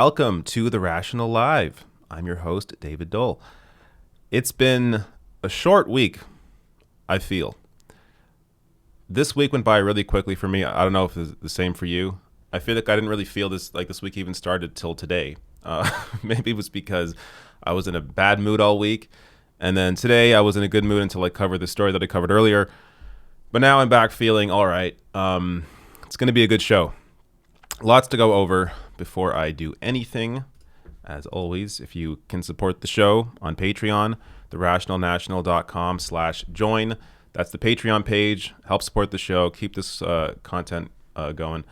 welcome to The Rational Live. I'm your host, David Dole. It's been a short week, I feel. This week went by really quickly for me. I don't know if it's the same for you. I feel like I didn't really feel this week even started till today. Maybe it was because I was in a bad mood all week. And then today I was in a good mood until I covered the story that I covered earlier. But now I'm back feeling all right. It's going to be a good show. Lots to go over before I do anything. As always, if you can support the show on Patreon, therationalnational.com/join. That's the Patreon page. Help support the show. Keep this content going.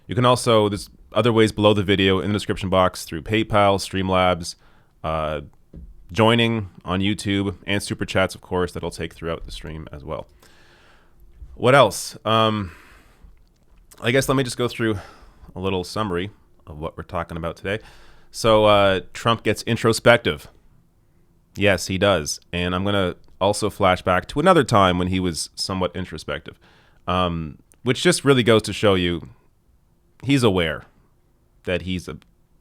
You can also, there's other ways below the video in the description box through PayPal, Streamlabs, joining on YouTube, and Super Chats, of course, that'll take throughout the stream as well. What else? I guess let me just go through a little summary of what we're talking about today. So Trump gets introspective. Yes, he does. And I'm going to also flash back to another time when he was somewhat introspective, which just really goes to show you he's aware that he's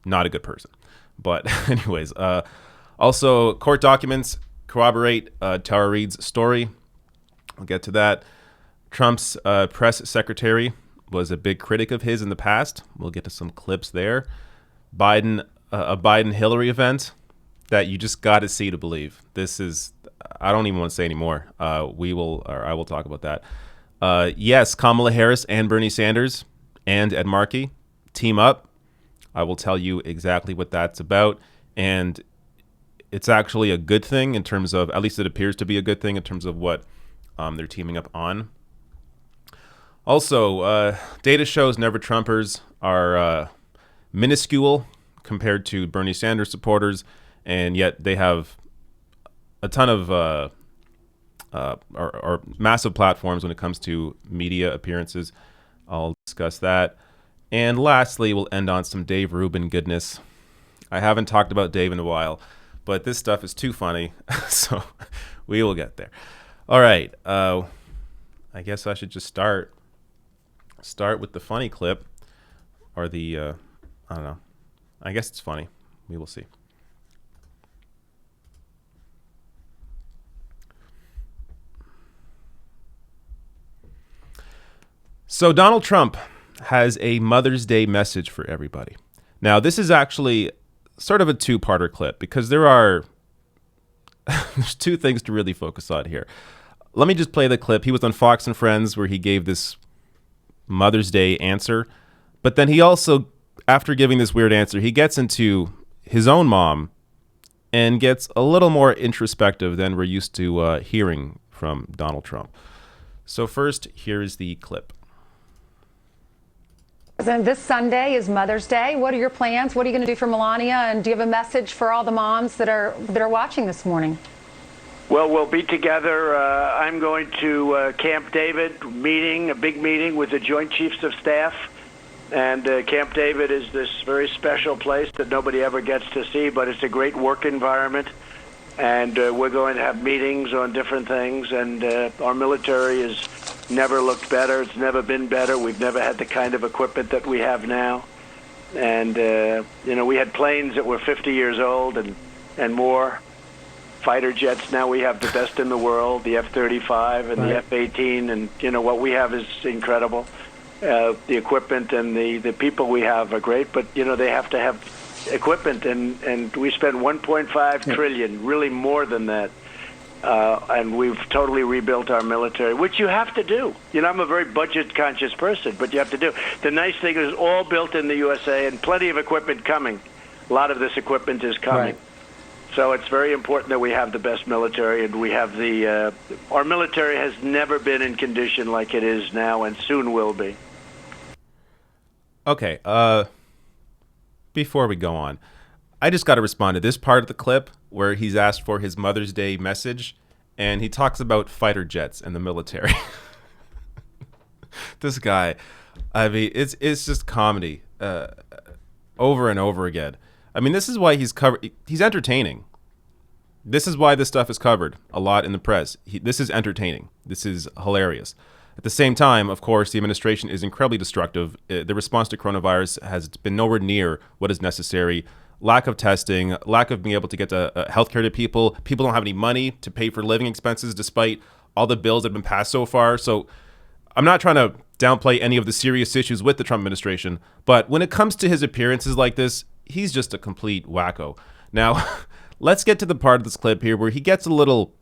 not a good person. But anyways, also court documents corroborate Tara Reade's story. I'll get to that. Trump's press secretary was a big critic of his in the past. We'll get to some clips there. A Biden-Hillary event that you just got to see to believe. This is, I don't even want to say anymore. I will talk about that. Yes, Kamala Harris and Bernie Sanders and Ed Markey team up. I will tell you exactly what that's about. And it's actually a good thing in terms of, at least it appears to be a good thing in terms of what they're teaming up on. Also, data shows Never Trumpers are minuscule compared to Bernie Sanders supporters, and yet they have a ton of or massive platforms when it comes to media appearances. I'll discuss that. And lastly, we'll end on some Dave Rubin goodness. I haven't talked about Dave in a while, but this stuff is too funny, so we will get there. All right. I guess I should just start with the funny clip, or the, I don't know. I guess it's funny. We will see. So Donald Trump has a Mother's Day message for everybody. Now, this is actually sort of a two-parter clip because there's two things to really focus on here. Let me just play the clip. He was on Fox and Friends where he gave this Mother's Day answer, but then he also, after giving this weird answer, he gets into his own mom and gets a little more introspective than we're used to hearing from Donald Trump. So first, here is the clip. And this Sunday is Mother's Day. What are your plans? What are you going to do for Melania? And do you have a message for all the moms that are watching this morning? Well, we'll be together. I'm going to Camp David a big meeting with the Joint Chiefs of Staff. And Camp David is this very special place that nobody ever gets to see, but it's a great work environment. And we're going to have meetings on different things. And our military has never looked better. It's never been better. We've never had the kind of equipment that we have now. And, we had planes that were 50 years old and more. Fighter jets, now we have the best in the world, the F-35 and the F-18, and what we have is incredible. The equipment and the people we have are great, but they have to have equipment, and we spend 1.5 trillion, really more than that, and we've totally rebuilt our military, which you have to do. I'm a very budget-conscious person, but you have to do. The nice thing is all built in the USA, and plenty of equipment coming. A lot of this equipment is coming. Right. So it's very important that we have the best military, and we have our military has never been in condition like it is now, and soon will be. Okay, before we go on, I just got to respond to this part of the clip where he's asked for his Mother's Day message, and he talks about fighter jets and the military. This guy, I mean, it's just comedy over and over again. I mean, this is why he's entertaining. This is why this stuff is covered a lot in the press. This is entertaining. This is hilarious. At the same time, of course, the administration is incredibly destructive. The response to coronavirus has been nowhere near what is necessary. Lack of testing, lack of being able to get to healthcare to people. People don't have any money to pay for living expenses despite all the bills that have been passed so far. So I'm not trying to downplay any of the serious issues with the Trump administration, but when it comes to his appearances like this, he's just a complete wacko. Now, let's get to the part of this clip here where he gets a little,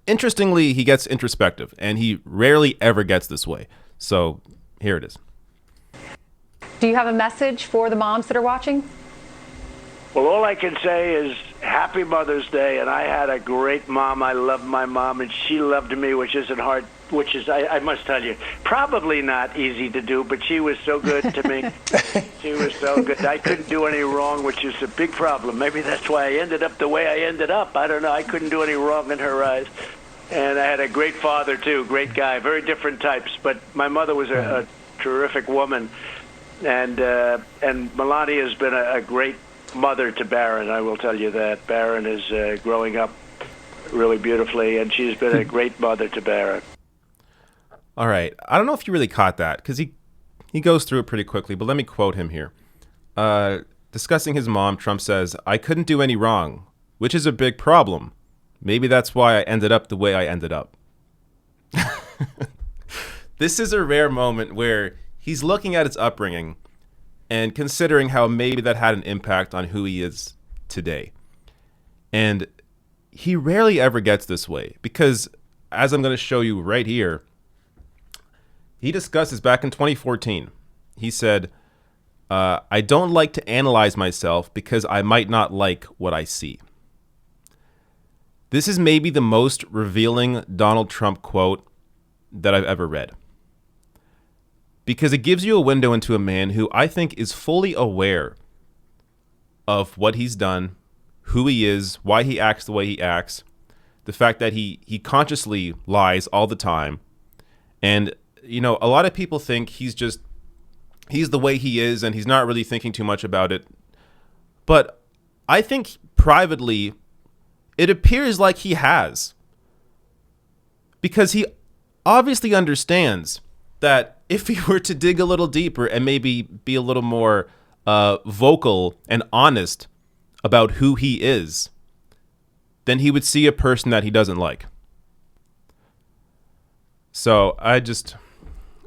interestingly, he gets introspective, and he rarely ever gets this way. So here it is. Do you have a message for the moms that are watching? Well, all I can say is Happy Mother's Day, and I had a great mom. I loved my mom, and she loved me, which isn't hard, which is, I must tell you, probably not easy to do, but she was so good to me. She was so good. I couldn't do any wrong, which is a big problem. Maybe that's why I ended up the way I ended up. I don't know. I couldn't do any wrong in her eyes. And I had a great father, too, great guy, very different types. But my mother was a terrific woman, and Melania has been a great mother to Barron, I will tell you that. Barron is growing up really beautifully, and she's been a great mother to Barron. All right. I don't know if you really caught that, because he goes through it pretty quickly, but let me quote him here. Discussing his mom, Trump says, "I couldn't do any wrong, which is a big problem. Maybe that's why I ended up the way I ended up." This is a rare moment where he's looking at his upbringing and considering how maybe that had an impact on who he is today. And he rarely ever gets this way because, as I'm going to show you right here, he discusses back in 2014. He said, "I don't like to analyze myself because I might not like what I see." This is maybe the most revealing Donald Trump quote that I've ever read, because it gives you a window into a man who I think is fully aware of what he's done, who he is, why he acts the way he acts, the fact that he consciously lies all the time. And, you know, a lot of people think he's the way he is and he's not really thinking too much about it. But I think privately, it appears like he has, because he obviously understands that if he were to dig a little deeper and maybe be a little more vocal and honest about who he is, then he would see a person that he doesn't like. So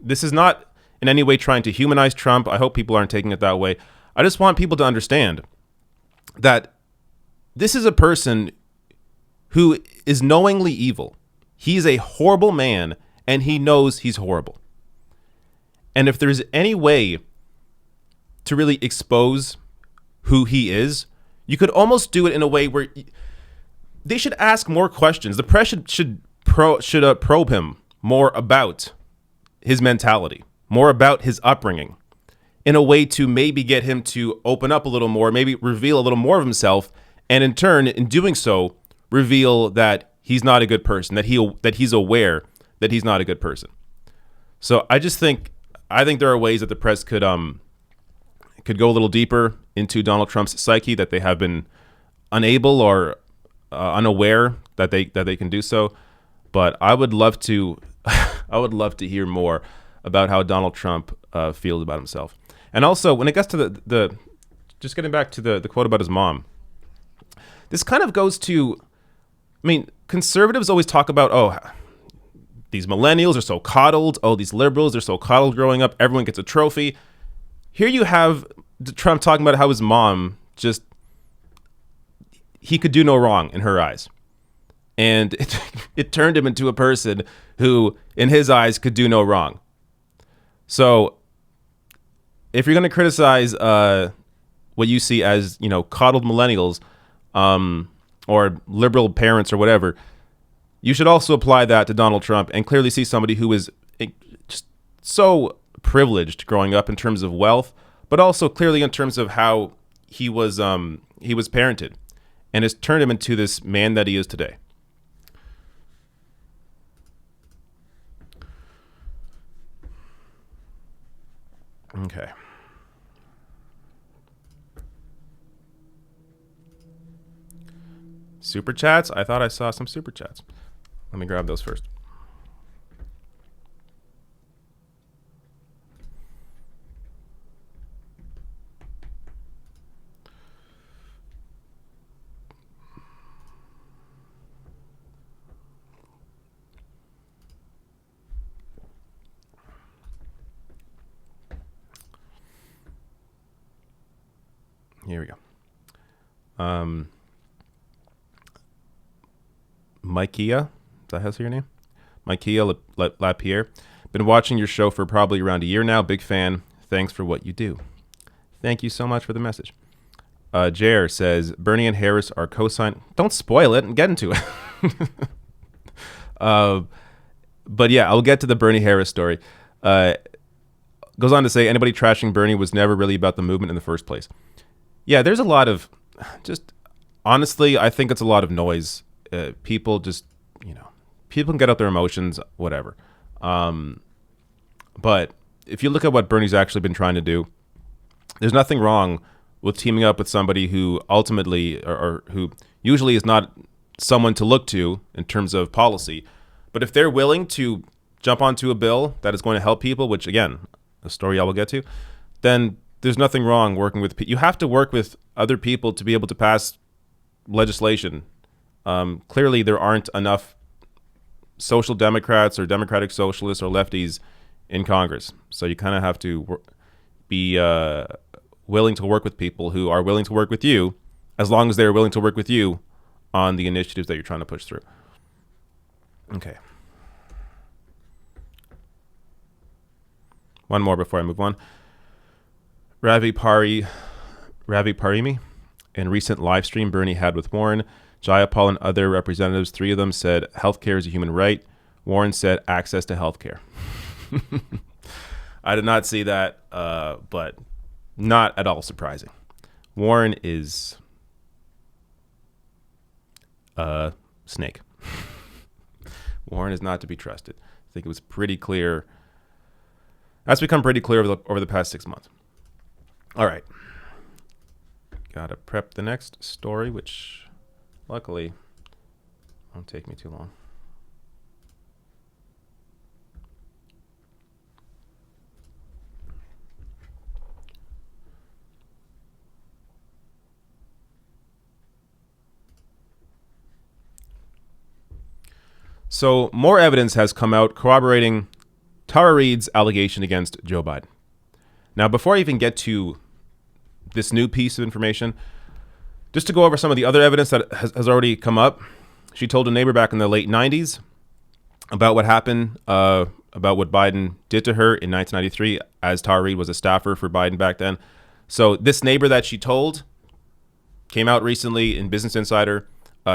this is not in any way trying to humanize Trump. I hope people aren't taking it that way. I just want people to understand that this is a person who is knowingly evil. He's a horrible man, and he knows he's horrible. And if there's any way to really expose who he is, you could almost do it in a way where they should ask more questions. The press should probe him more about his mentality, more about his upbringing, in a way to maybe get him to open up a little more, maybe reveal a little more of himself, and in turn, in doing so, reveal that he's not a good person, that he's aware that he's not a good person. So I think there are ways that the press could go a little deeper into Donald Trump's psyche, that they have been unable or unaware that they can do so. But I would love to hear more about how Donald Trump feels about himself. And also, when it gets to the just getting back to the quote about his mom, this kind of goes to, I mean, conservatives always talk about, oh, these millennials are so coddled. Oh, these liberals are so coddled growing up. Everyone gets a trophy. Here you have Trump talking about how his mom he could do no wrong in her eyes. And it turned him into a person who, in his eyes, could do no wrong. So if you're going to criticize what you see as, you know, coddled millennials or liberal parents or whatever, you should also apply that to Donald Trump and clearly see somebody who is just so privileged growing up in terms of wealth, but also clearly in terms of how he was parented, and has turned him into this man that he is today. Okay. Super chats? I thought I saw some super chats. Let me grab those first. Here we go. Mikea, is that how you say your name? Mikea Lapierre. Been watching your show for probably around a year now. Big fan. Thanks for what you do. Thank you so much for the message. Jer says, Bernie and Harris are co-signed. Don't spoil it and get into it. But yeah, I'll get to the Bernie Harris story. Goes on to say, anybody trashing Bernie was never really about the movement in the first place. Yeah, there's a lot of, just honestly, I think it's a lot of noise. People just, people can get out their emotions, whatever. But if you look at what Bernie's actually been trying to do, there's nothing wrong with teaming up with somebody who ultimately, or who usually is not someone to look to in terms of policy. But if they're willing to jump onto a bill that is going to help people, which again, a story I will get to, then there's nothing wrong working with people. You have to work with other people to be able to pass legislation. Clearly, there aren't enough social democrats or democratic socialists or lefties in Congress. So you kind of have to be willing to work with people who are willing to work with you, as long as they're willing to work with you on the initiatives that you're trying to push through. Okay. One more before I move on. Ravi Parimi, in recent live stream Bernie had with Warren, Jayapal and other representatives, 3 of them said healthcare is a human right. Warren said access to healthcare. I did not see that, but not at all surprising. Warren is a snake. Warren is not to be trusted. I think it was pretty clear. That's become pretty clear over the past 6 months. All right. Got to prep the next story, which luckily won't take me too long. So more evidence has come out corroborating Tara Reade's allegation against Joe Biden. Now, before I even get to this new piece of information, just to go over some of the other evidence that has already come up, she told a neighbor back in the late 90s about what happened, about what Biden did to her in 1993, as Tara Reade was a staffer for Biden back then. So this neighbor that she told came out recently in Business Insider,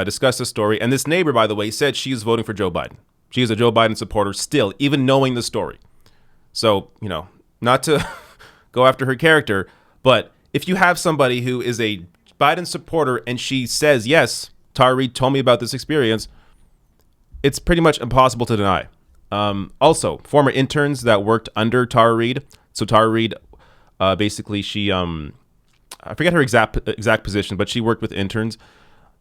discussed the story. And this neighbor, by the way, said she is voting for Joe Biden. She is a Joe Biden supporter still, even knowing the story. So, not to go after her character, but if you have somebody who is a Biden supporter and she says, yes, Tara Reade told me about this experience, it's pretty much impossible to deny. Also, former interns that worked under Tara Reade. So Tara Reade, basically, she, I forget her exact position, but she worked with interns.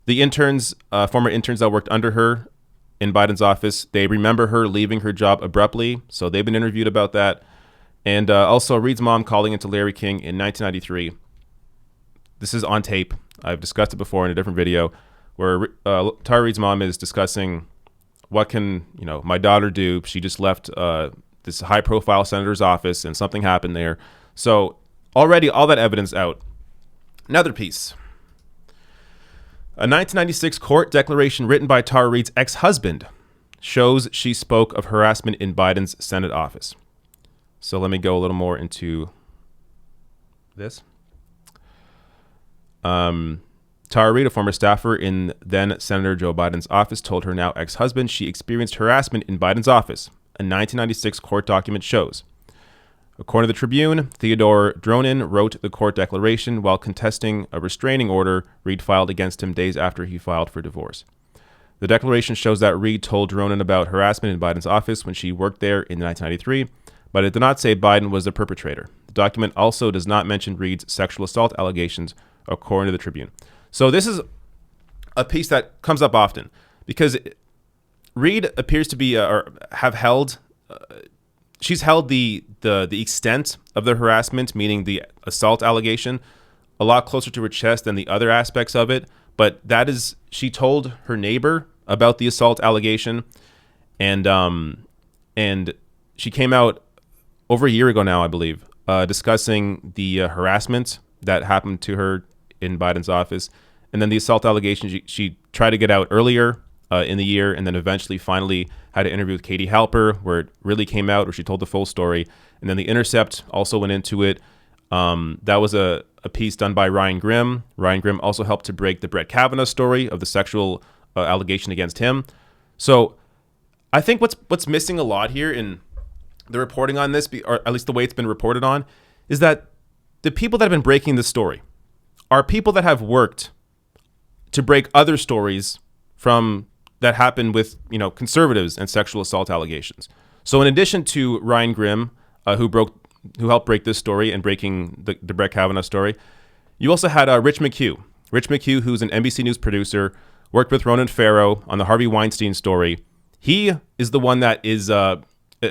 The interns, former interns that worked under her in Biden's office, they remember her leaving her job abruptly. So they've been interviewed about that. And also Reade's mom calling into Larry King in 1993. This is on tape. I've discussed it before in a different video where Tara Reade's mom is discussing what can, my daughter do. She just left this high profile senator's office and something happened there. So already all that evidence out. Another piece. A 1996 court declaration written by Tara Reade's ex-husband shows she spoke of harassment in Biden's Senate office. So let me go a little more into this. Tara Reade, a former staffer in then Senator Joe Biden's office, told her now ex-husband she experienced harassment in Biden's office, a 1996 court document shows. According to the Tribune, Theodore Dronin wrote the court declaration while contesting a restraining order Reade filed against him days after he filed for divorce. The declaration shows that Reade told Dronin about harassment in Biden's office when she worked there in 1993, but it did not say Biden was the perpetrator. The document also does not mention Reade's sexual assault allegations, according to the Tribune. So this is a piece that comes up often because Reade appears to be or have held. She's held the extent of the harassment, meaning the assault allegation, a lot closer to her chest than the other aspects of it. But that is, she told her neighbor about the assault allegation, and she came out over a year ago now, I believe, discussing the harassment that happened to her in Biden's office. And then the assault allegations, she tried to get out earlier in the year, and then eventually finally had an interview with Katie Halper where it really came out, where she told the full story. And then The Intercept also went into it. That was a piece done by Ryan Grimm. Ryan Grimm also helped to break the Brett Kavanaugh story of the sexual allegation against him. So I think what's missing a lot here in the reporting on this, or at least the way it's been reported on, is that the people that have been breaking this story are people that have worked to break other stories from that happen with, conservatives and sexual assault allegations. So in addition to Ryan Grimm, who helped break this story and breaking the Brett Kavanaugh story, you also had Rich McHugh. Rich McHugh, who's an NBC News producer, worked with Ronan Farrow on the Harvey Weinstein story. He is the one that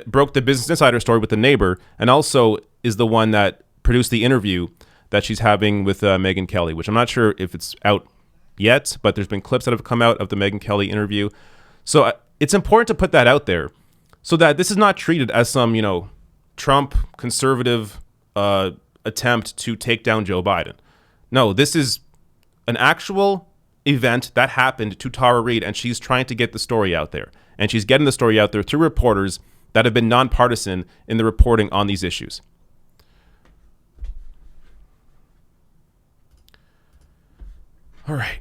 broke the Business Insider story with the neighbor, and also is the one that produced the interview that she's having with Megyn Kelly, which I'm not sure if it's out yet, but there's been clips that have come out of the Megyn Kelly interview. So it's important to put that out there so that this is not treated as some, Trump conservative attempt to take down Joe Biden. No, this is an actual event that happened to Tara Reade, and she's trying to get the story out there. And she's getting the story out there through reporters that have been nonpartisan in the reporting on these issues. All right.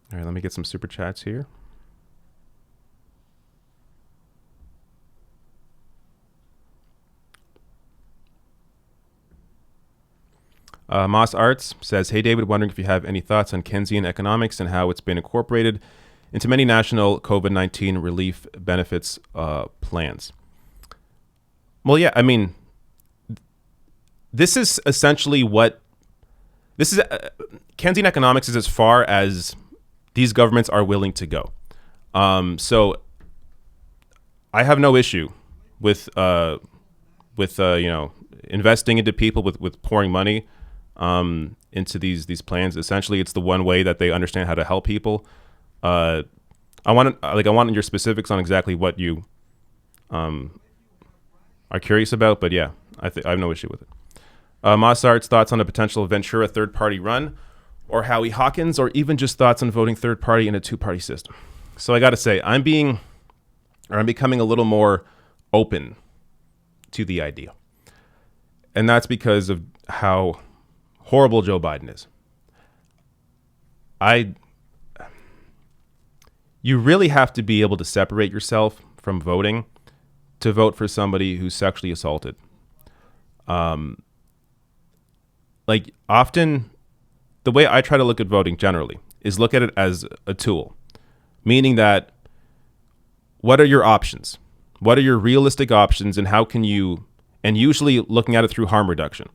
All right, let me get some super chats here. Moss Arts says, "Hey David, wondering if you have any thoughts on Keynesian economics and how it's been incorporated into many national COVID-19 relief benefits plans." Well, yeah, I mean, this is essentially Keynesian economics is as far as these governments are willing to go. So I have no issue with investing into people with pouring money into these plans. Essentially, it's the one way that they understand how to help people. I want your specifics on exactly what you are curious about, but yeah, I have no issue with it. Mossart's thoughts on a potential Ventura third-party run, or Howie Hawkins, or even just thoughts on voting third-party in a two-party system. So I got to say, I'm becoming a little more open to the idea. And that's because of how horrible Joe Biden is. You really have to be able to separate yourself from voting to vote for somebody who's sexually assaulted. Often, the way I try to look at voting generally is look at it as a tool, meaning that what are your options? What are your realistic options, and how can you, and usually looking at it through harm reduction.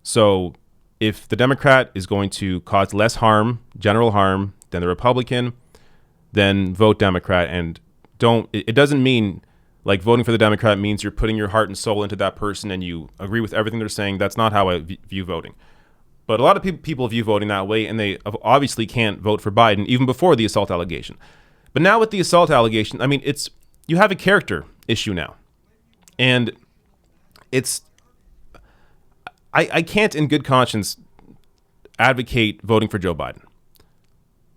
So if the Democrat is going to cause less harm, general harm, than the Republican, then vote Democrat. And it doesn't mean like voting for the Democrat means you're putting your heart and soul into that person and you agree with everything they're saying. That's not how I view voting. But a lot of people view voting that way, and they obviously can't vote for Biden even before the assault allegation. But now with the assault allegation, I mean, you have a character issue now. And I can't in good conscience advocate voting for Joe Biden.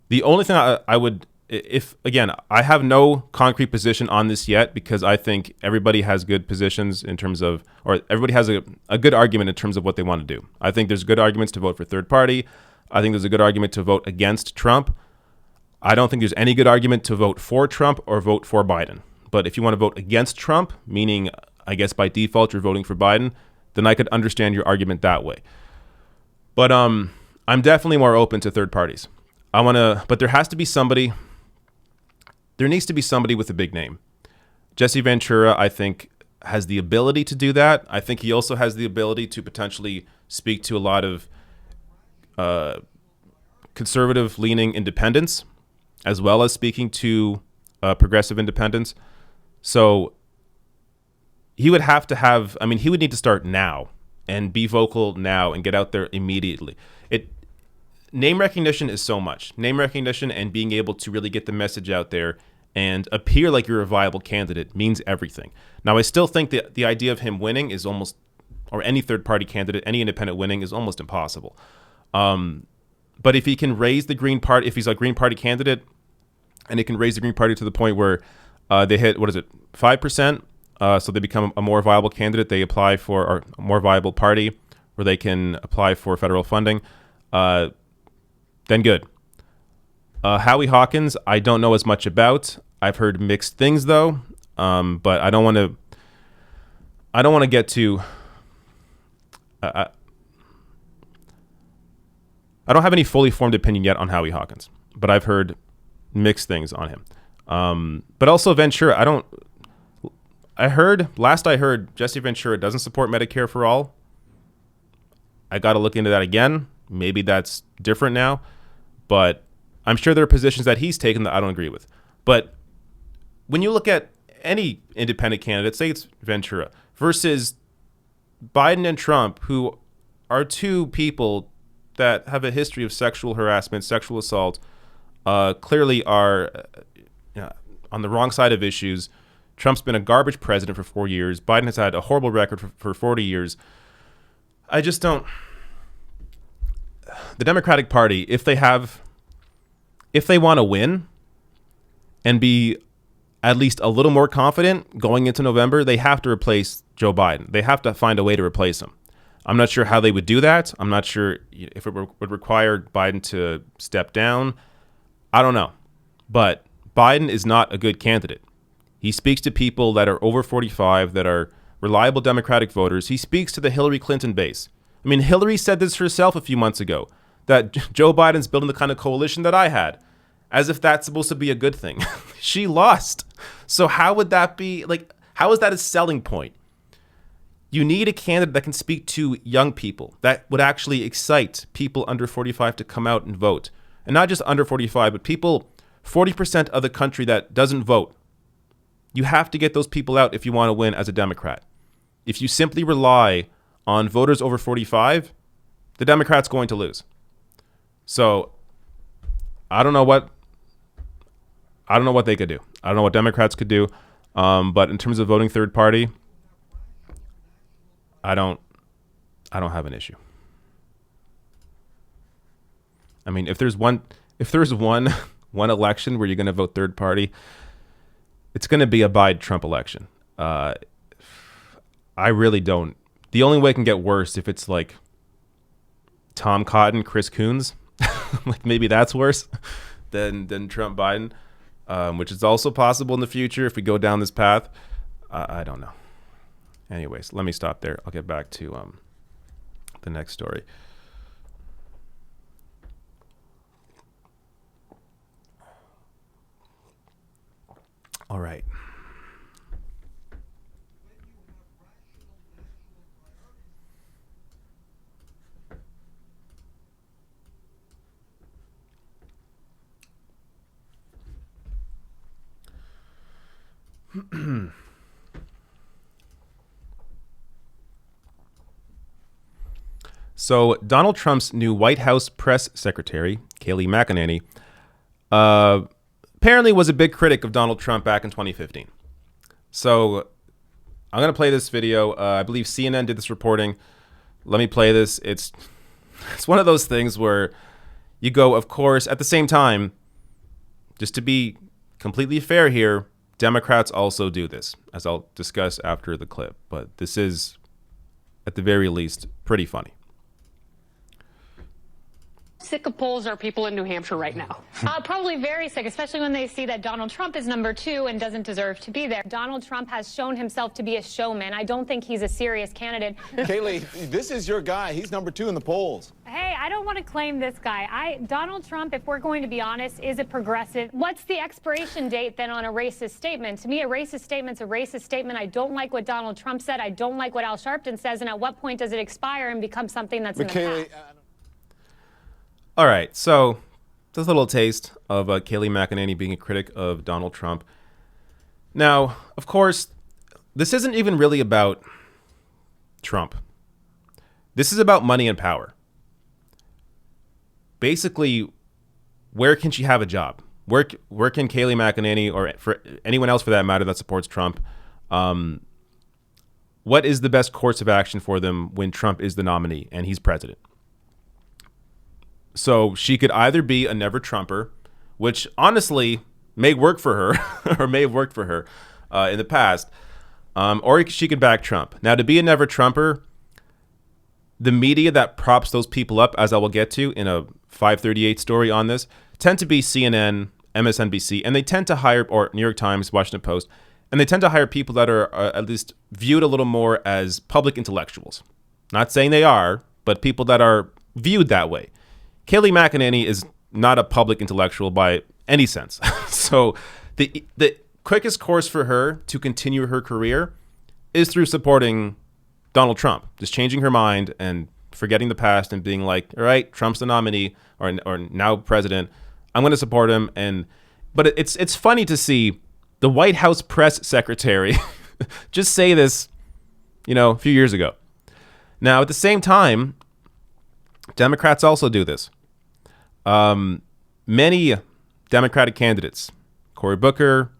The only thing I would, I have no concrete position on this yet, because I think everybody has good positions in terms of, or everybody has a good argument in terms of what they want to do. I think there's good arguments to vote for third party. I think there's a good argument to vote against Trump. I don't think there's any good argument to vote for Trump or vote for Biden. But if you want to vote against Trump, meaning I guess by default you're voting for Biden, then I could understand your argument that way. But I'm definitely more open to third parties. But there has to be somebody. There needs to be somebody with a big name. Jesse Ventura, I think, has the ability to do that. I think he also has the ability to potentially speak to a lot of conservative-leaning independents, as well as speaking to progressive independents. So he would have to have, I mean, he would need to start now and be vocal now and get out there immediately. Name recognition is so much. Name recognition and being able to really get the message out there and appear like you're a viable candidate means everything. Now, I still think that the idea of him winning is almost, or any third-party candidate, any independent winning is almost impossible. But if he can raise the Green Party, if he's a Green Party candidate, and it can raise the Green Party to the point where they hit, 5%? So they become a more viable candidate. They apply for, or a more viable party where they can apply for federal funding. Then good. Howie Hawkins, I don't know as much about. I've heard mixed things though, but I don't want to get too. I don't have any fully formed opinion yet on Howie Hawkins, but I've heard mixed things on him. But also Ventura, I heard Jesse Ventura doesn't support Medicare for all. I got to look into that again. Maybe that's different now, but I'm sure there are positions that he's taken that I don't agree with. But when you look at any independent candidate, say it's Ventura versus Biden and Trump, who are two people that have a history of sexual harassment, sexual assault, clearly are on the wrong side of issues. Trump's been a garbage president for 4 years. Biden has had a horrible record for 40 years. I just don't. The Democratic Party, if they want to win and be at least a little more confident going into November, they have to replace Joe Biden. They have to find a way to replace him. I'm not sure how they would do that. I'm not sure if it would require Biden to step down. I don't know. But Biden is not a good candidate. He speaks to people that are over 45, that are reliable Democratic voters. He speaks to the Hillary Clinton base. I mean, Hillary said this herself a few months ago, that Joe Biden's building the kind of coalition that I had, as if that's supposed to be a good thing. She lost. So how would that be, how is that a selling point? You need a candidate that can speak to young people, that would actually excite people under 45 to come out and vote. And not just under 45, but people, 40% of the country that doesn't vote. You have to get those people out if you want to win as a Democrat. If you simply rely on voters over 45, the Democrat's going to lose. So I don't know what they could do. I don't know what Democrats could do. But in terms of voting third party, I don't have an issue. I mean, if there's one election where you're going to vote third party, it's going to be a Biden-Trump election. I really don't. The only way it can get worse if it's like Tom Cotton, Chris Coons, maybe that's worse than Trump Biden, which is also possible in the future if we go down this path. I don't know. Anyways, let me stop there. I'll get back to the next story. All right. So Donald Trump's new White House press secretary, Kayleigh McEnany, apparently was a big critic of Donald Trump back in 2015. So I'm going to play this video. I believe CNN did this reporting. Let me play this. It's one of those things where you go, of course, at the same time, just to be completely fair here, Democrats also do this, as I'll discuss after the clip. But this is, at the very least, pretty funny. Sick of polls are people in New Hampshire right now? Probably very sick, especially when they see that Donald Trump is number 2 and doesn't deserve to be there. Donald Trump has shown himself to be a showman. I don't think he's a serious candidate. Kayleigh, this is your guy. He's number 2 in the polls. Hey, I don't want to claim this guy. Donald Trump, if we're going to be honest, is a progressive. What's the expiration date then on a racist statement? To me, a racist statement's a racist statement. I don't like what Donald Trump said. I don't like what Al Sharpton says. And at what point does it expire and become something that's in the past? All right, so just a little taste of Kayleigh McEnany being a critic of Donald Trump. Now, of course, this isn't even really about Trump. This is about money and power. Basically, where can she have a job? Where can Kayleigh McEnany, or for anyone else for that matter that supports Trump, what is the best course of action for them when Trump is the nominee and he's president? So she could either be a never Trumper, which honestly may work for her or may have worked for her in the past, or she could back Trump. Now, to be a never Trumper, the media that props those people up, as I will get to in a 538 story on this, tend to be CNN, MSNBC, and they tend to hire, or New York Times, Washington Post, and they tend to hire people that are at least viewed a little more as public intellectuals. Not saying they are, but people that are viewed that way. Kayleigh McEnany is not a public intellectual by any sense. So the quickest course for her to continue her career is through supporting Donald Trump, just changing her mind and forgetting the past and being like, all right, Trump's the nominee or now president. I'm going to support him. But it's funny to see the White House press secretary just say this, a few years ago. Now, at the same time, Democrats also do this. Many Democratic candidates, Cory Booker,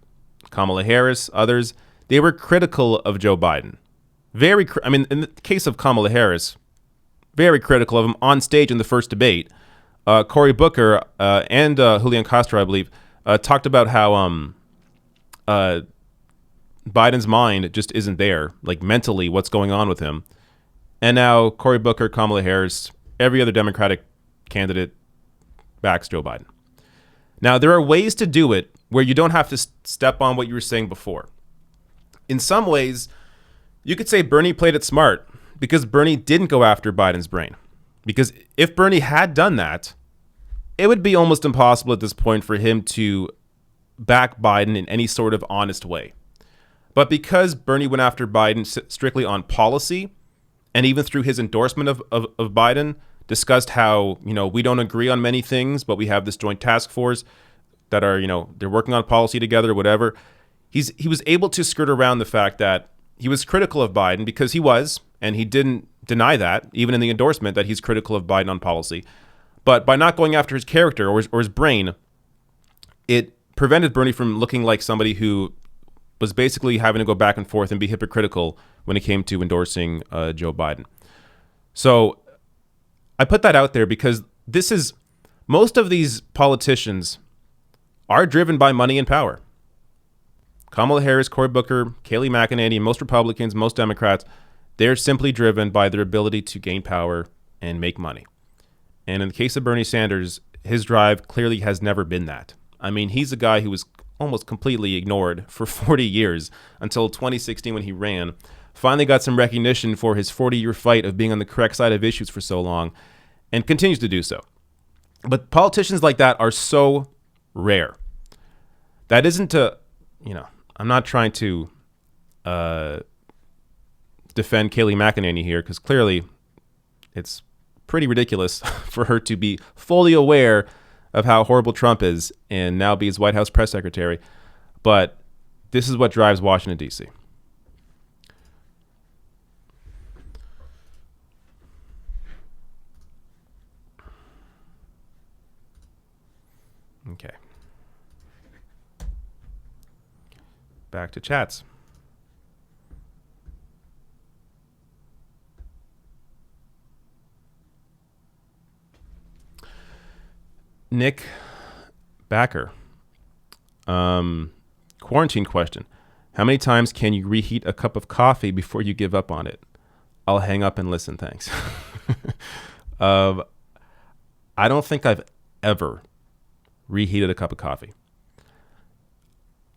Kamala Harris, others, they were critical of Joe Biden. In the case of Kamala Harris, very critical of him on stage in the first debate. Cory Booker and Julian Castro, I believe, talked about how Biden's mind just isn't there, like mentally what's going on with him. And now Cory Booker, Kamala Harris, every other Democratic candidate backs Joe Biden. Now, there are ways to do it where you don't have to step on what you were saying before. In some ways, you could say Bernie played it smart because Bernie didn't go after Biden's brain. Because if Bernie had done that, it would be almost impossible at this point for him to back Biden in any sort of honest way. But because Bernie went after Biden strictly on policy, and even through his endorsement of Biden, discussed how, we don't agree on many things, but we have this joint task force that are, they're working on policy together, whatever. He was able to skirt around the fact that he was critical of Biden because he was, and he didn't deny that, even in the endorsement, that he's critical of Biden on policy. But by not going after his character or his brain, it prevented Bernie from looking like somebody who was basically having to go back and forth and be hypocritical when it came to endorsing Joe Biden. So I put that out there because most of these politicians are driven by money and power. Kamala Harris, Cory Booker, Kayleigh McEnany, most Republicans, most Democrats, they're simply driven by their ability to gain power and make money. And in the case of Bernie Sanders, his drive clearly has never been that. I mean, he's a guy who was almost completely ignored for 40 years until 2016 when he ran. Finally got some recognition for his 40-year fight of being on the correct side of issues for so long and continues to do so. But politicians like that are so rare. That isn't to, I'm not trying to defend Kayleigh McEnany here because clearly it's pretty ridiculous for her to be fully aware of how horrible Trump is and now be his White House press secretary. But this is what drives Washington, D.C. Okay. Back to chats. Nick Backer. Quarantine question. How many times can you reheat a cup of coffee before you give up on it? I'll hang up and listen, thanks. I don't think I've ever reheated a cup of coffee.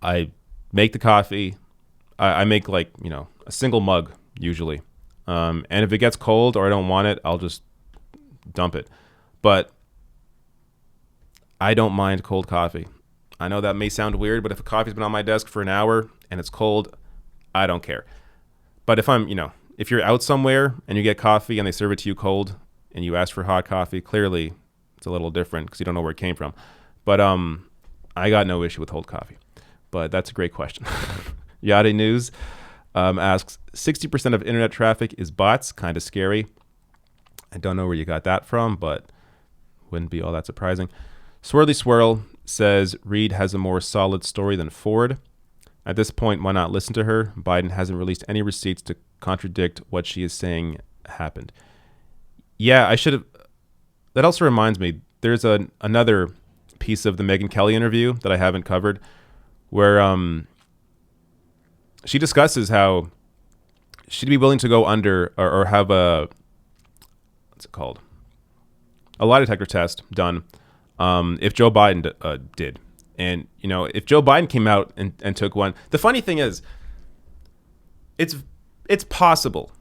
I make the coffee. I make a single mug usually. And if it gets cold or I don't want it, I'll just dump it. But I don't mind cold coffee. I know that may sound weird, but if a coffee's been on my desk for an hour and it's cold, I don't care. But if you're out somewhere and you get coffee and they serve it to you cold and you ask for hot coffee, clearly it's a little different because you don't know where it came from. But I got no issue with cold coffee. But that's a great question. Yachty News. asks, 60% of internet traffic is bots. Kind of scary. I don't know where you got that from, but wouldn't be all that surprising. Swirly Swirl says Reid has a more solid story than Ford. At this point, why not listen to her? Biden hasn't released any receipts to contradict what she is saying happened. Yeah, I should have. That also reminds me, there's another piece of the Megyn Kelly interview that I haven't covered where she discusses how she'd be willing to go under or have what's it called? A lie detector test done if Joe Biden did. And, you know, if Joe Biden came out and took one, the funny thing is, it's possible,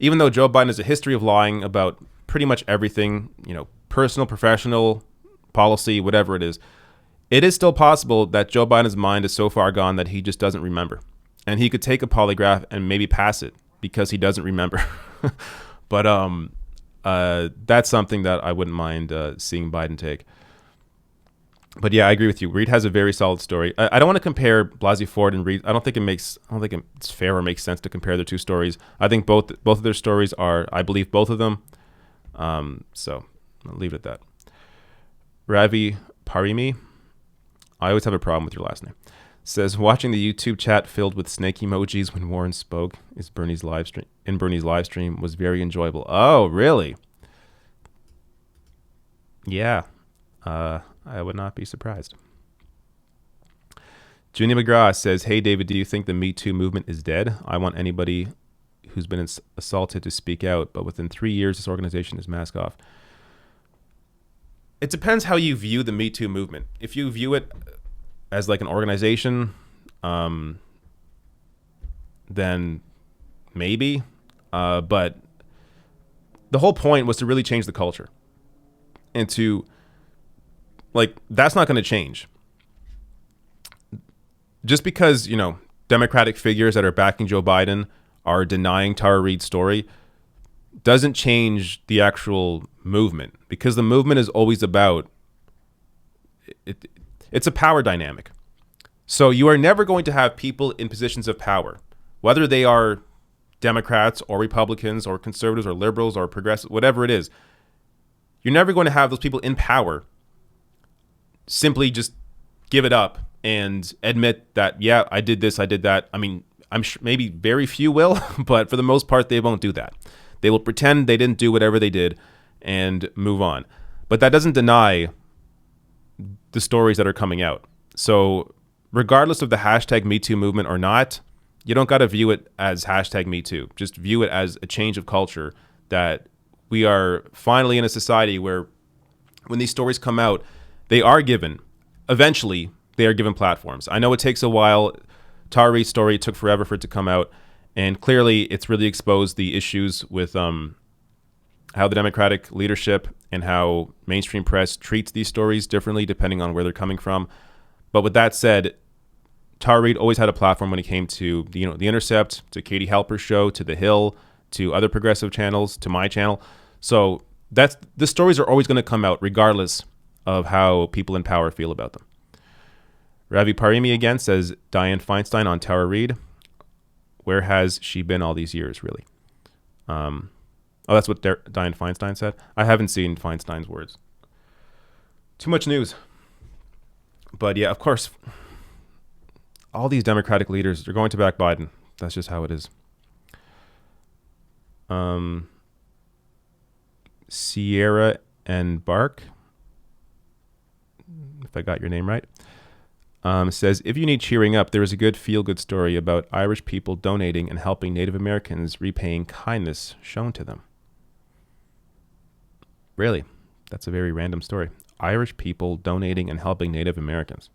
even though Joe Biden has a history of lying about pretty much everything, you know, personal, professional, policy, whatever it is still possible that Joe Biden's mind is so far gone that he just doesn't remember. And he could take a polygraph and maybe pass it because he doesn't remember. But that's something that I wouldn't mind seeing Biden take. But yeah, I agree with you. Reid has a very solid story. I don't want to compare Blasey Ford and Reid. I don't think it's fair or makes sense to compare their two stories. I think both of their stories are. I believe both of them. So I'll leave it at that. Ravi Parimi, I always have a problem with your last name. Says watching the YouTube chat filled with snake emojis when Warren spoke in Bernie's live stream was very enjoyable. Oh, really? Yeah. I would not be surprised. Junie McGraw says, hey, David, do you think the Me Too movement is dead? I want anybody who's been assaulted to speak out, but within 3 years, this organization is mask off. It depends how you view the Me Too movement. If you view it as like an organization, then maybe. But the whole point was to really change the culture. And to, like, that's not going to change. Just because, you know, Democratic figures that are backing Joe Biden are denying Tara Reid's story doesn't change the actual movement, because the movement is always about it's a power dynamic. So you are never going to have people in positions of power, whether they are Democrats or Republicans or conservatives or liberals or progressive, whatever it is. You're never going to have those people in power simply just give it up and admit that, yeah, I did this, I did that. I mean, I'm sure maybe very few will, but for the most part, they won't do that. They will pretend they didn't do whatever they did and move on. But that doesn't deny the stories that are coming out. So regardless of the hashtag #MeToo movement or not, you don't got to view it as hashtag #MeToo. Just view it as a change of culture, that we are finally in a society where when these stories come out, they are given, eventually, they are given platforms. I know it takes a while. Tara Reid's story took forever for it to come out. And clearly, it's really exposed the issues with how the Democratic leadership and how mainstream press treats these stories differently depending on where they're coming from. But with that said, Tara Reid always had a platform when it came to The Intercept, to Katie Halper's show, to The Hill, to other progressive channels, to my channel. So the stories are always going to come out regardless of how people in power feel about them. Ravi Parimi again says, Dianne Feinstein on Tara Reid. Where has she been all these years, really? That's what Dianne Feinstein said. I haven't seen Feinstein's words. Too much news. But yeah, of course, all these Democratic leaders, they're going to back Biden. That's just how it is. Sierra and Bark, if I got your name right, says, if you need cheering up, there is a good feel-good story about Irish people donating and helping Native Americans repaying kindness shown to them. Really? That's a very random story. Irish people donating and helping Native Americans.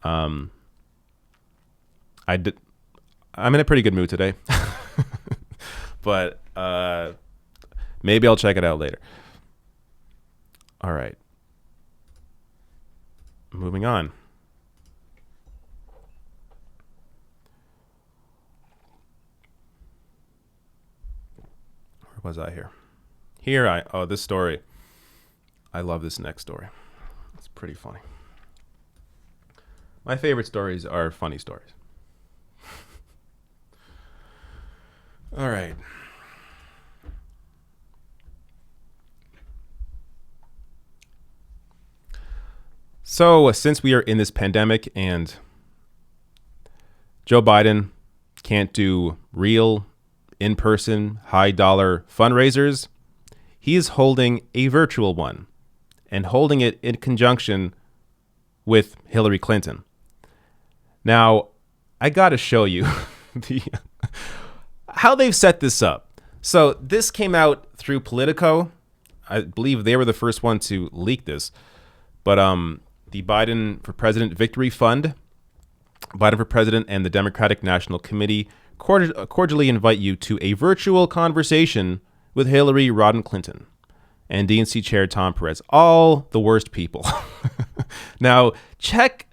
I'm in a pretty good mood today. But maybe I'll check it out later. All right. Moving on. Where was I here? This story. I love this next story. It's pretty funny. My favorite stories are funny stories. All right. So, since we are in this pandemic and Joe Biden can't do real, in-person, high-dollar fundraisers, he is holding a virtual one and holding it in conjunction with Hillary Clinton. Now, I got to show you how they've set this up. So this came out through Politico. I believe they were the first one to leak this. But the Biden for President Victory Fund, Biden for President, and the Democratic National Committee cordially invite you to a virtual conversation with Hillary Rodham Clinton and DNC Chair Tom Perez. All the worst people. Now, check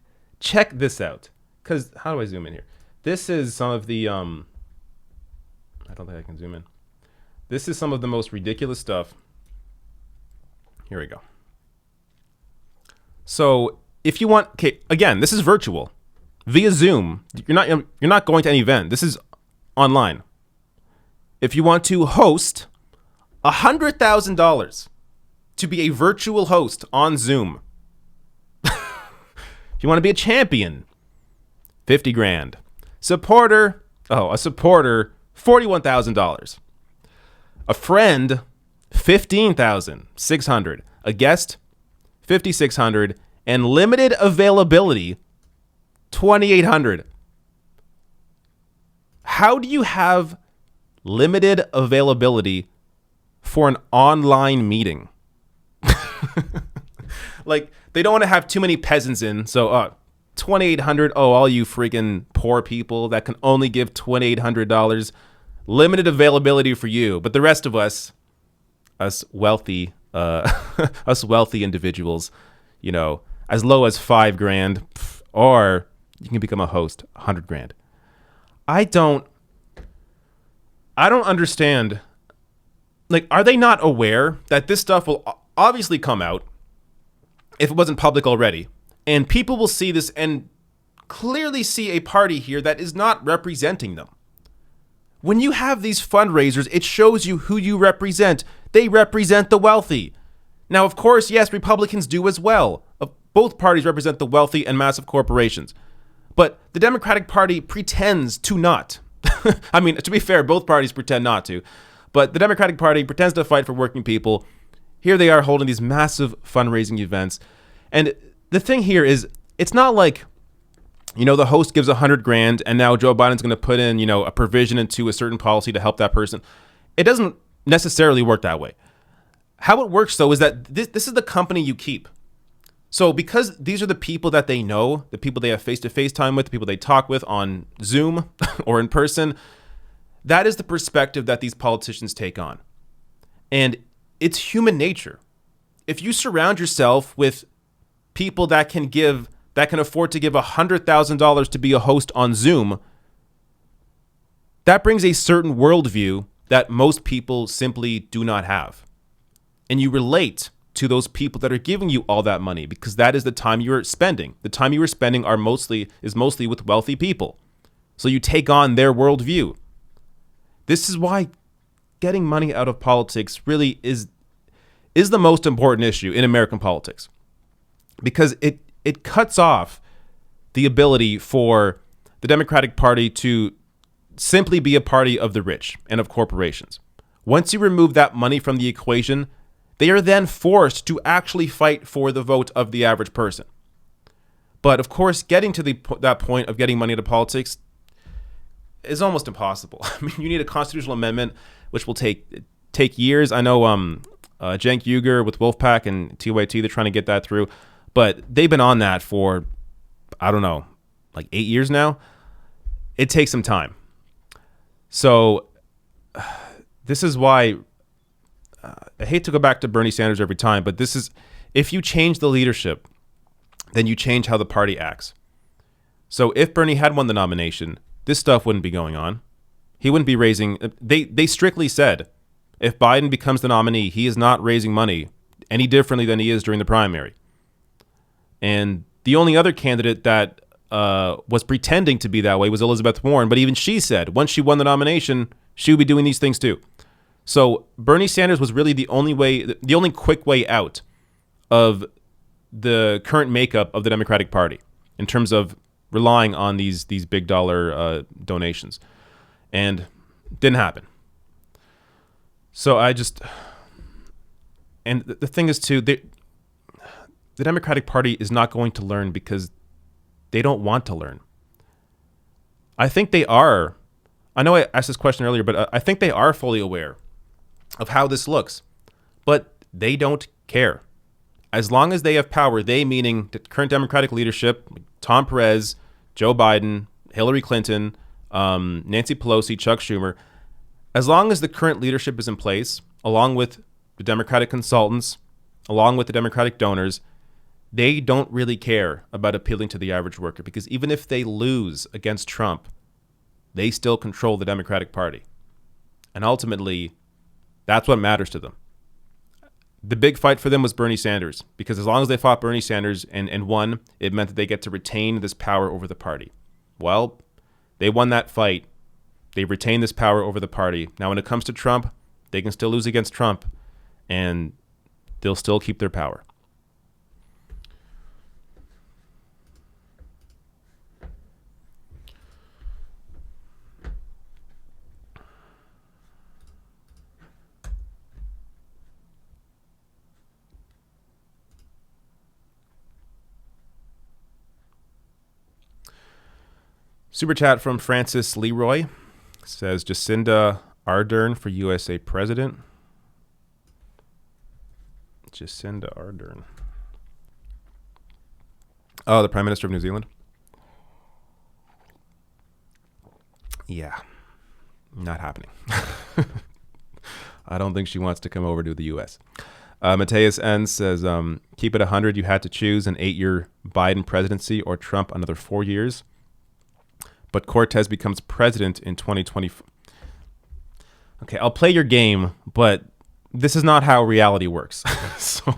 this out. Because how do I zoom in here? This is some of the... I don't think I can zoom in. This is some of the most ridiculous stuff. Here we go. So if you want... Okay, again, this is virtual. Via Zoom. You're not going to any event. This is online. If you want to host $100,000 to be a virtual host on Zoom. If you want to be a champion, 50 grand. Supporter, a supporter, $41,000. A friend, $15,600. A guest, $5,600. And limited availability, $2,800. How do you have limited availability for an online meeting? Like, they don't want to have too many peasants in, so $2,800. Oh, all you freaking poor people that can only give $2,800. Limited availability for you, but the rest of us wealthy, us wealthy individuals, you know, as low as $5,000, or you can become a host, $100,000. I don't understand. Like, are they not aware that this stuff will obviously come out if it wasn't public already? And people will see this and clearly see a party here that is not representing them. When you have these fundraisers, it shows you who you represent. They represent the wealthy. Now, of course, yes, Republicans do as well. Both parties represent the wealthy and massive corporations. But the Democratic Party pretends to not. I mean, to be fair, both parties pretend not to. But the Democratic Party pretends to fight for working people. Here they are holding these massive fundraising events. And the thing here is, it's not like, you know, the host gives $100,000 and now Joe Biden's going to put in, you know, a provision into a certain policy to help that person. It doesn't necessarily work that way. How it works, though, is that this is the company you keep. So because these are the people that they know, the people they have face-to-face time with, the people they talk with on Zoom or in person, that is the perspective that these politicians take on. And it's human nature. If you surround yourself with people that can afford to give $100,000 to be a host on Zoom, that brings a certain worldview that most people simply do not have. And you relate to those people that are giving you all that money because that is the time you are spending. The time you are spending is mostly with wealthy people. So you take on their worldview. This is why getting money out of politics really is the most important issue in American politics. Because it cuts off the ability for the Democratic Party to simply be a party of the rich and of corporations. Once you remove that money from the equation, they are then forced to actually fight for the vote of the average person. But of course, getting to that point of getting money into politics is almost impossible. I mean, you need a constitutional amendment, which will take years. I know Cenk Uygur with Wolfpack and TYT, they're trying to get that through. But they've been on that for, I don't know, like 8 years now. It takes some time. So this is why I hate to go back to Bernie Sanders every time, but this is, if you change the leadership, then you change how the party acts. So if Bernie had won the nomination, this stuff wouldn't be going on. He wouldn't be raising, they strictly said, if Biden becomes the nominee, he is not raising money any differently than he is during the primary. And the only other candidate that was pretending to be that way was Elizabeth Warren. But even she said, once she won the nomination, she would be doing these things too. So Bernie Sanders was really the only quick way out of the current makeup of the Democratic Party in terms of relying on these big dollar donations, and didn't happen. So and the thing is too, the Democratic Party is not going to learn because they don't want to learn. I think they are. I know I asked this question earlier, but I think they are fully aware of how this looks, but they don't care. As long as they have power, they meaning the current Democratic leadership, Tom Perez, Joe Biden, Hillary Clinton, Nancy Pelosi, Chuck Schumer, as long as the current leadership is in place, along with the Democratic consultants, along with the Democratic donors, they don't really care about appealing to the average worker, because even if they lose against Trump, they still control the Democratic Party. And ultimately, that's what matters to them. The big fight for them was Bernie Sanders, because as long as they fought Bernie Sanders and won, it meant that they get to retain this power over the party. Well, they won that fight. They retain this power over the party. Now, when it comes to Trump, they can still lose against Trump, and they'll still keep their power. Super chat from Francis Leroy says Jacinda Ardern for USA President. Jacinda Ardern. Oh, the Prime Minister of New Zealand? Yeah, not happening. I don't think she wants to come over to the U.S. Mateus N says, keep it 100. You had to choose an 8-year Biden presidency or Trump another 4 years. But Cortez becomes president in 2020. Okay, I'll play your game, but this is not how reality works. So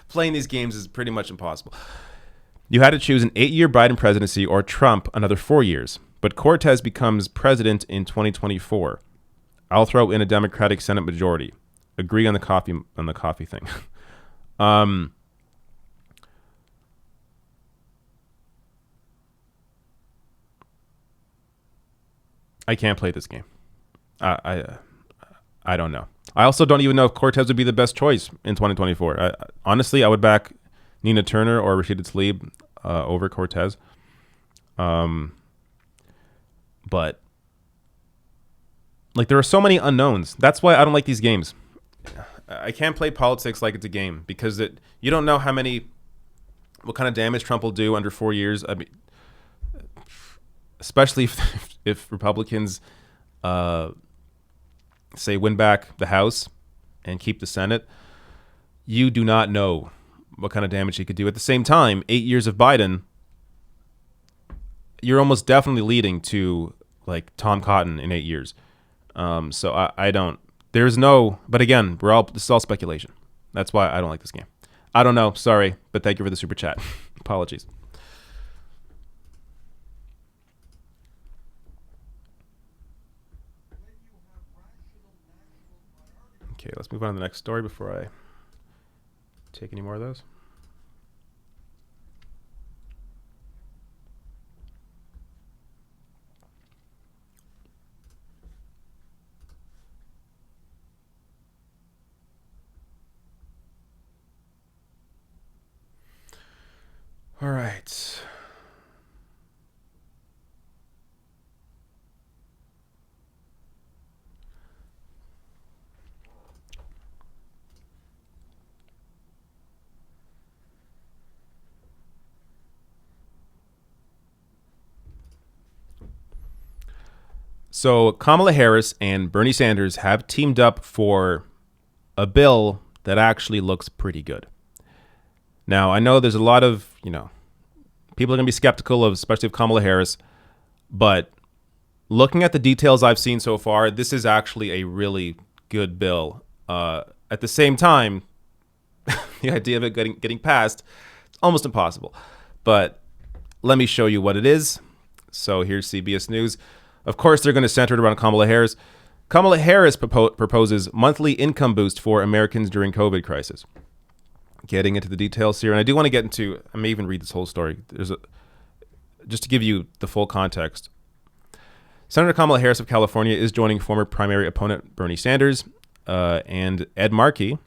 playing these games is pretty much impossible. You had to choose an 8-year Biden presidency or Trump another 4 years. But Cortez becomes president in 2024. I'll throw in a Democratic Senate majority. Agree on the coffee thing. I can't play this game. I don't know. I also don't even know if Cortez would be the best choice in 2024. Honestly, I would back Nina Turner or Rashida Tlaib over Cortez. But like, there are so many unknowns. That's why I don't like these games. I can't play politics like it's a game, because you don't know what kind of damage Trump will do under 4 years. I mean, especially if Republicans say win back the House and keep the Senate, you do not know what kind of damage he could do. At the same time, 8 years of Biden, you're almost definitely leading to like Tom Cotton in 8 years. So I don't. There's no. But again, this is all speculation. That's why I don't like this game. I don't know. Sorry, but thank you for the super chat. Apologies. Okay, let's move on to the next story before I take any more of those. All right. So Kamala Harris and Bernie Sanders have teamed up for a bill that actually looks pretty good. Now, I know there's a lot of, people are going to be skeptical of, especially of Kamala Harris, but looking at the details I've seen so far, this is actually a really good bill. At the same time, the idea of it getting passed, it's almost impossible. But let me show you what it is. So here's CBS News. Of course, they're going to center it around Kamala Harris. Kamala Harris proposes monthly income boost for Americans during COVID crisis. Getting into the details here, and I do want to get into, I may even read this whole story. Just to give you the full context. Senator Kamala Harris of California is joining former primary opponent Bernie Sanders and Ed Markey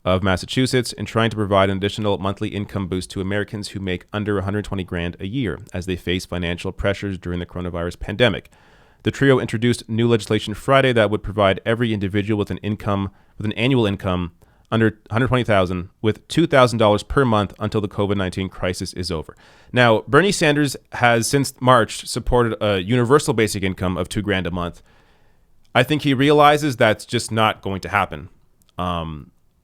of Massachusetts in trying to provide an additional monthly income boost to Americans who make under $120,000 a year as they face financial pressures during the coronavirus pandemic. The trio introduced new legislation Friday that would provide every individual with an annual income under $120,000 with $2,000 per month until the COVID-19 crisis is over. Now, Bernie Sanders has since March supported a universal basic income of $2,000 a month. I think he realizes that's just not going to happen.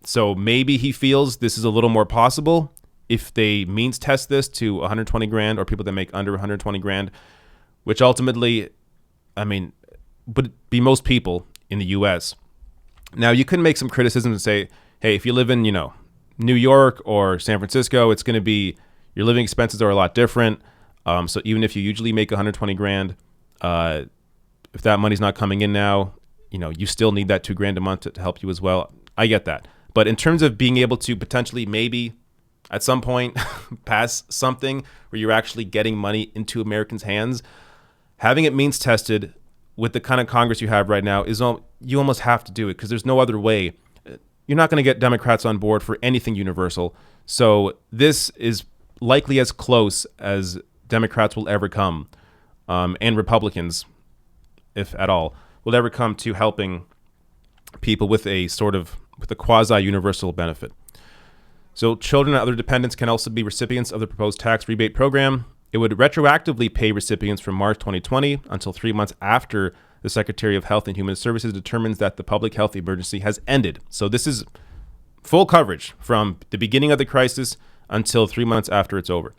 So maybe he feels this is a little more possible if they means test this to $120,000 or people that make under $120,000, which ultimately, I mean, would be most people in the U.S. Now, you can make some criticism and say, hey, if you live in, New York or San Francisco, it's going to be, your living expenses are a lot different. So even if you usually make $120,000, if that money's not coming in now, you still need that $2,000 a month to help you as well. I get that. But in terms of being able to potentially maybe at some point pass something where you're actually getting money into Americans' hands, having it means tested with the kind of Congress you have right now you almost have to do it because there's no other way. You're not going to get Democrats on board for anything universal. So this is likely as close as Democrats will ever come, and Republicans, if at all, will ever come to helping people with a quasi-universal benefit. So children and other dependents can also be recipients of the proposed tax rebate program. It would retroactively pay recipients from March 2020 until 3 months after the Secretary of Health and Human Services determines that the public health emergency has ended. So this is full coverage from the beginning of the crisis until 3 months after it's over.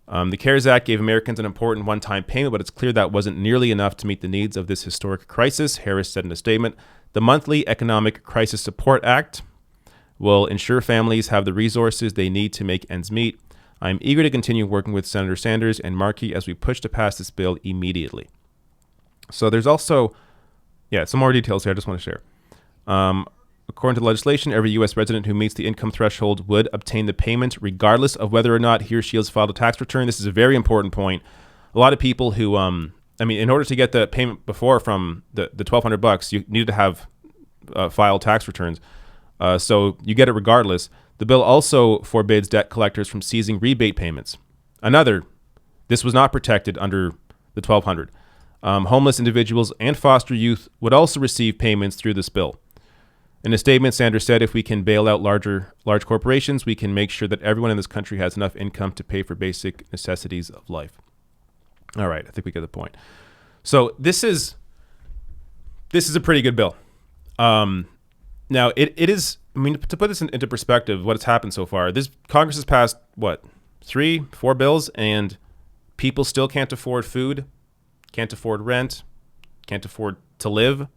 The CARES Act gave Americans an important one-time payment, but it's clear that wasn't nearly enough to meet the needs of this historic crisis, Harris said in a statement. The monthly Economic Crisis Support Act will ensure families have the resources they need to make ends meet. I'm eager to continue working with Senator Sanders and Markey as we push to pass this bill immediately. So there's also, some more details here I just want to share. According to the legislation, every U.S. resident who meets the income threshold would obtain the payment regardless of whether or not he or she has filed a tax return. This is a very important point. A lot of people who, in order to get the payment before from the $1,200, you needed to have filed tax returns. So you get it regardless. The bill also forbids debt collectors from seizing rebate payments. This was not protected under the $1,200. Homeless individuals and foster youth would also receive payments through this bill. In a statement, Sanders said, if we can bail out large corporations, we can make sure that everyone in this country has enough income to pay for basic necessities of life. All right, I think we get the point. So this is a pretty good bill. Now, it is, to put this into perspective, what has happened so far, this Congress has passed, 3-4 bills, and people still can't afford food, can't afford rent, can't afford to live.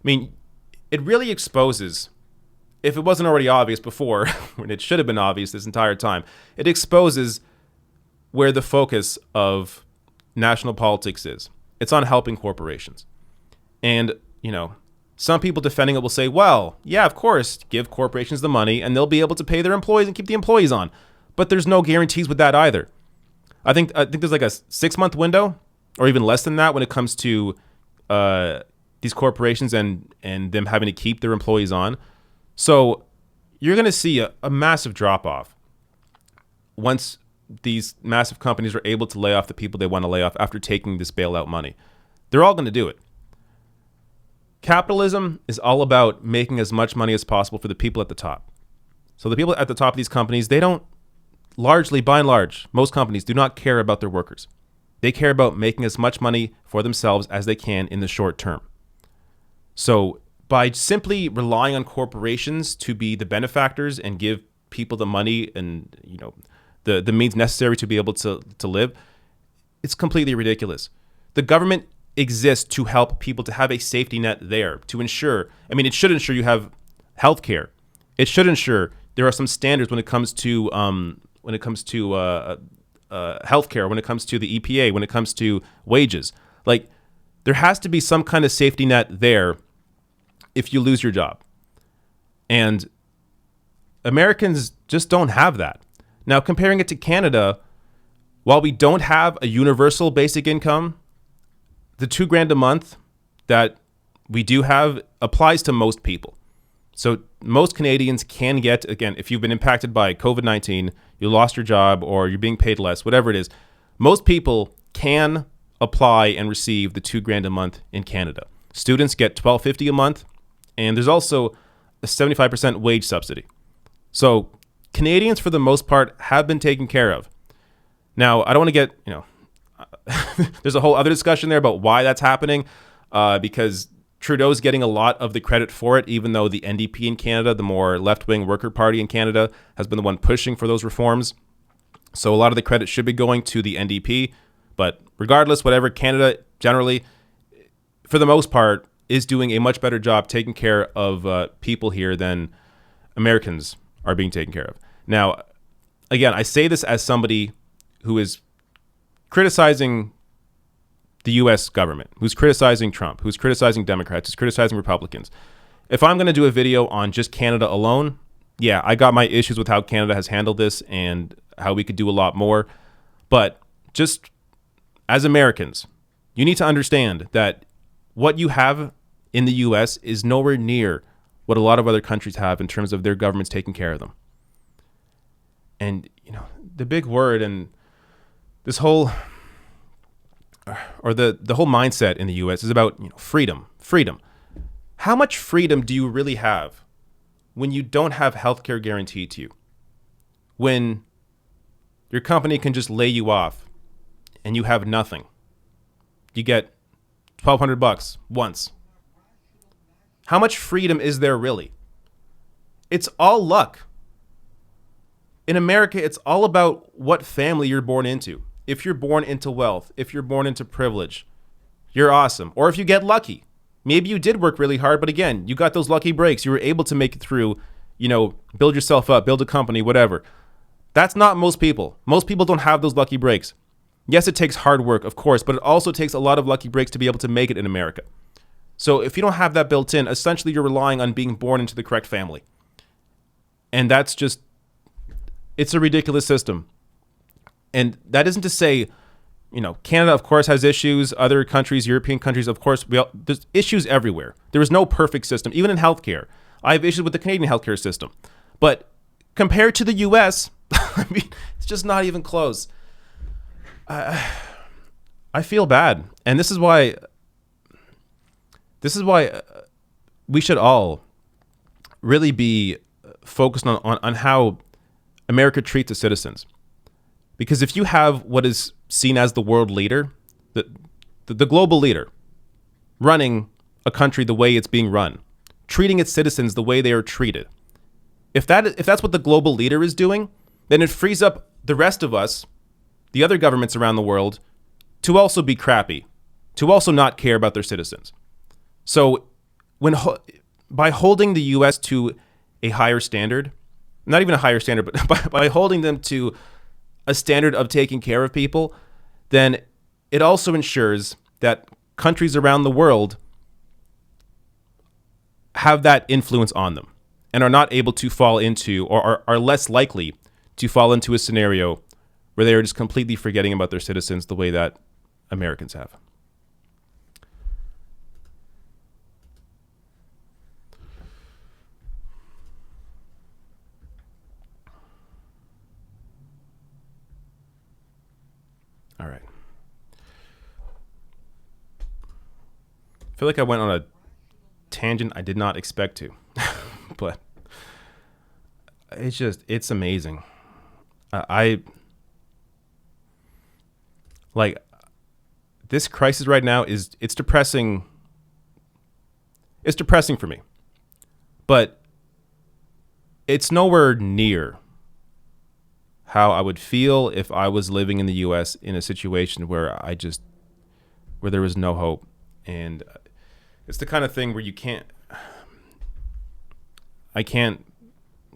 It really exposes, if it wasn't already obvious before, when it should have been obvious this entire time, it exposes where the focus of national politics is. It's on helping corporations. And, some people defending it will say, well, yeah, of course, give corporations the money and they'll be able to pay their employees and keep the employees on. But there's no guarantees with that either. I think there's like a 6-month window or even less than that when it comes to these corporations and them having to keep their employees on. So you're going to see a massive drop-off once these massive companies are able to lay off the people they want to lay off after taking this bailout money. They're all going to do it. Capitalism is all about making as much money as possible for the people at the top. So the people at the top of these companies, they don't by and large, most companies do not care about their workers. They care about making as much money for themselves as they can in the short term. So by simply relying on corporations to be the benefactors and give people the money and the means necessary to be able to live, it's completely ridiculous. The government exists to help people to have a safety net there, to ensure, it should ensure you have health care. It should ensure there are some standards when it comes to health care, when it comes to the EPA, when it comes to wages. Like, there has to be some kind of safety net there if you lose your job. And Americans just don't have that. Now, comparing it to Canada, while we don't have a universal basic income, the $2,000 a month that we do have applies to most people. So most Canadians can get, again, if you've been impacted by COVID-19, you lost your job or you're being paid less, whatever it is, most people can apply and receive the $2,000 a month in Canada. Students get $1,250 a month, and there's also a 75% wage subsidy. So Canadians, for the most part, have been taken care of. Now, I don't want to get, there's a whole other discussion there about why that's happening, because Trudeau's getting a lot of the credit for it, even though the NDP in Canada, the more left-wing worker party in Canada, has been the one pushing for those reforms. So a lot of the credit should be going to the NDP. But regardless, whatever, Canada generally, for the most part, is doing a much better job taking care of people here than Americans are being taken care of. Now, again, I say this as somebody who is criticizing the U.S. government, who's criticizing Trump, who's criticizing Democrats, who's criticizing Republicans. If I'm going to do a video on just Canada alone, yeah, I got my issues with how Canada has handled this and how we could do a lot more. But just as Americans, you need to understand that what you have in the U.S. is nowhere near what a lot of other countries have in terms of their governments taking care of them. And, the big word and this whole, or the whole mindset in the U.S. is about, freedom. How much freedom do you really have when you don't have healthcare guaranteed to you? When your company can just lay you off and you have nothing. You get $1,200 once. How much freedom is there really? It's all luck. In America, it's all about what family you're born into. If you're born into wealth, if you're born into privilege, you're awesome. Or if you get lucky, maybe you did work really hard, but again, you got those lucky breaks. You were able to make it through, build yourself up, build a company, whatever. That's not most people. Most people don't have those lucky breaks. Yes, it takes hard work, of course, but it also takes a lot of lucky breaks to be able to make it in America. So if you don't have that built in, essentially you're relying on being born into the correct family. And that's just, it's a ridiculous system. And that isn't to say, Canada, of course, has issues. Other countries, European countries, of course, there's issues everywhere. There is no perfect system, even in healthcare. I have issues with the Canadian healthcare system. But compared to the U.S., I mean, it's just not even close. I feel bad. And this is why we should all really be focused on how America treats its citizens. Because if you have what is seen as the world leader, the global leader, running a country the way it's being run, treating its citizens the way they are treated, if that's what the global leader is doing, then it frees up the rest of us, the other governments around the world, to also be crappy, to also not care about their citizens. So by holding the U.S. to a higher standard, not even a higher standard, but by holding them to a standard of taking care of people, then it also ensures that countries around the world have that influence on them and are not able to fall into, or are less likely to fall into a scenario where they are just completely forgetting about their citizens the way that Americans have. All right. I feel like I went on a tangent I did not expect to, but it's amazing. This crisis right now it's depressing. It's depressing for me, but it's nowhere near how I would feel if I was living in the U.S. in a situation where where there was no hope. And it's the kind of thing where I can't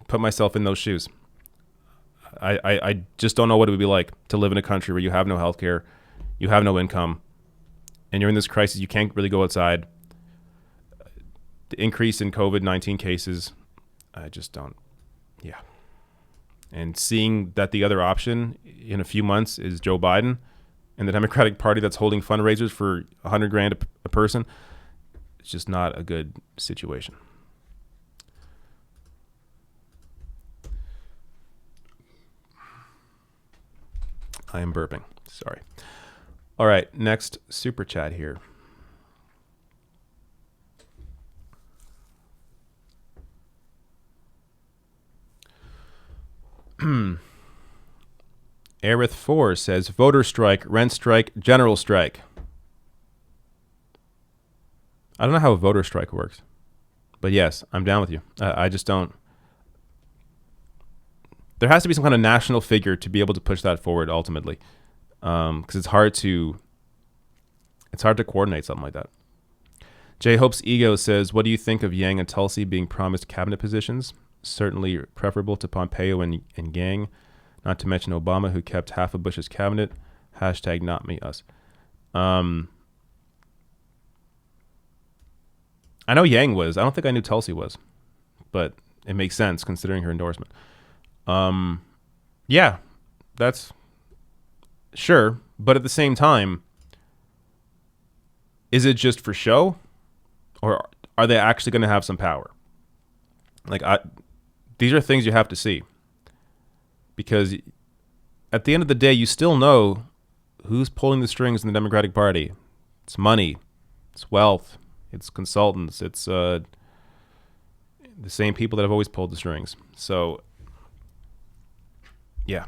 put myself in those shoes. I just don't know what it would be like to live in a country where you have no healthcare, you have no income, and you're in this crisis, you can't really go outside. The increase in COVID-19 cases, I just don't. Yeah. And seeing that the other option in a few months is Joe Biden and the Democratic Party that's holding fundraisers for $100,000 a person, it's just not a good situation. I am burping. Sorry. All right, next super chat here. Aerith 4 says, voter strike, rent strike, general strike. I don't know how a voter strike works. But yes, I'm down with you. I just don't. There has to be some kind of national figure to be able to push that forward ultimately. Because it's hard to coordinate something like that. J Hope's Ego says, what do you think of Yang and Tulsi being promised cabinet positions? Certainly preferable to Pompeo and Yang. Not to mention Obama, who kept half of Bush's cabinet. Hashtag not me, us. I know Yang was. I don't think I knew Tulsi was. But it makes sense considering her endorsement. Yeah, that's sure. But at the same time, is it just for show? Or are they actually going to have some power? These are things you have to see. Because at the end of the day, you still know who's pulling the strings in the Democratic Party. It's money. It's wealth. It's consultants. It's the same people that have always pulled the strings. So, yeah.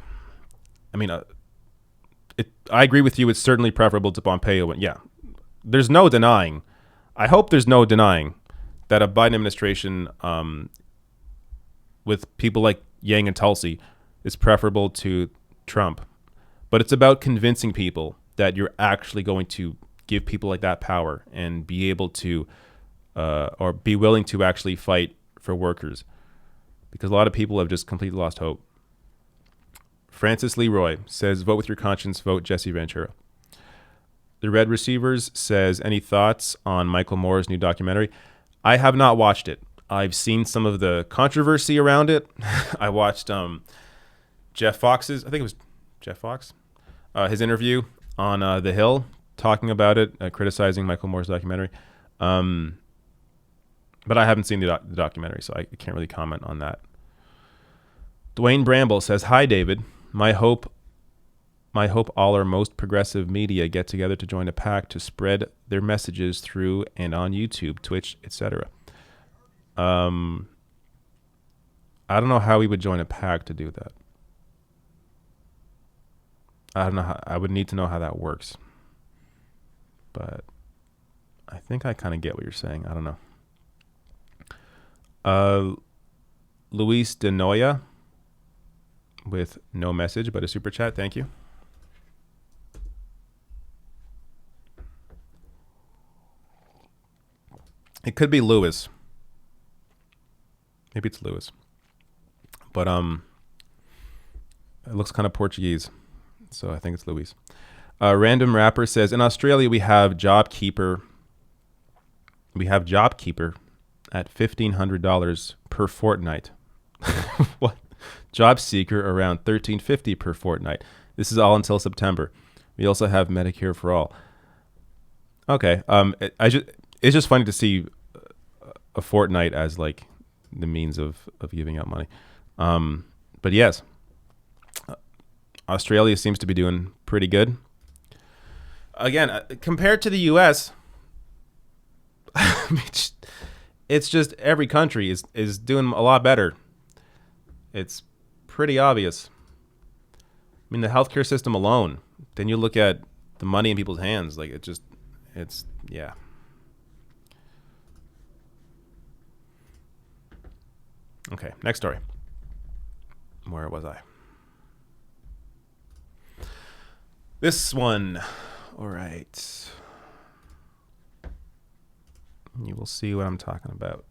I mean, I agree with you. It's certainly preferable to Pompeo. Yeah. There's no denying. I hope there's no denying that a Biden administration with people like Yang and Tulsi is preferable to Trump. But it's about convincing people that you're actually going to give people like that power and be able to or be willing to actually fight for workers. Because a lot of people have just completely lost hope. Francis Leroy says, vote with your conscience, vote Jesse Ventura. The Red Receivers says, any thoughts on Michael Moore's new documentary? I have not watched it. I've seen some of the controversy around it. I watched Jeff Fox's, I think it was Jeff Fox, his interview on The Hill, talking about it, criticizing Michael Moore's documentary. But I haven't seen the documentary, so I can't really comment on that. Dwayne Bramble says, hi, David. My hope all our most progressive media get together to join a pact to spread their messages through and on YouTube, Twitch, etc. I don't know how we would join a pact to do that. I don't know how. I would need to know how that works. But I think I kind of get what you're saying. I don't know. Luis De Noia with no message but a super chat. Thank you. It could be Lewis. Maybe it's Lewis. But it looks kind of Portuguese. So I think it's Luis. Random Rapper says, in Australia we have JobKeeper. We have JobKeeper at $1,500 per fortnight. What? Job Seeker around $1,350 per fortnight. This is all until September. We also have Medicare for all. Okay. It's just funny to see a fortnight as like the means of giving out money. But yes, Australia seems to be doing pretty good. Again, compared to the U.S., it's just every country is doing a lot better. It's pretty obvious. I mean, the healthcare system alone, then you look at the money in people's hands, like it's yeah. Okay, next story. Where was I? This one. All right. You will see what I'm talking about.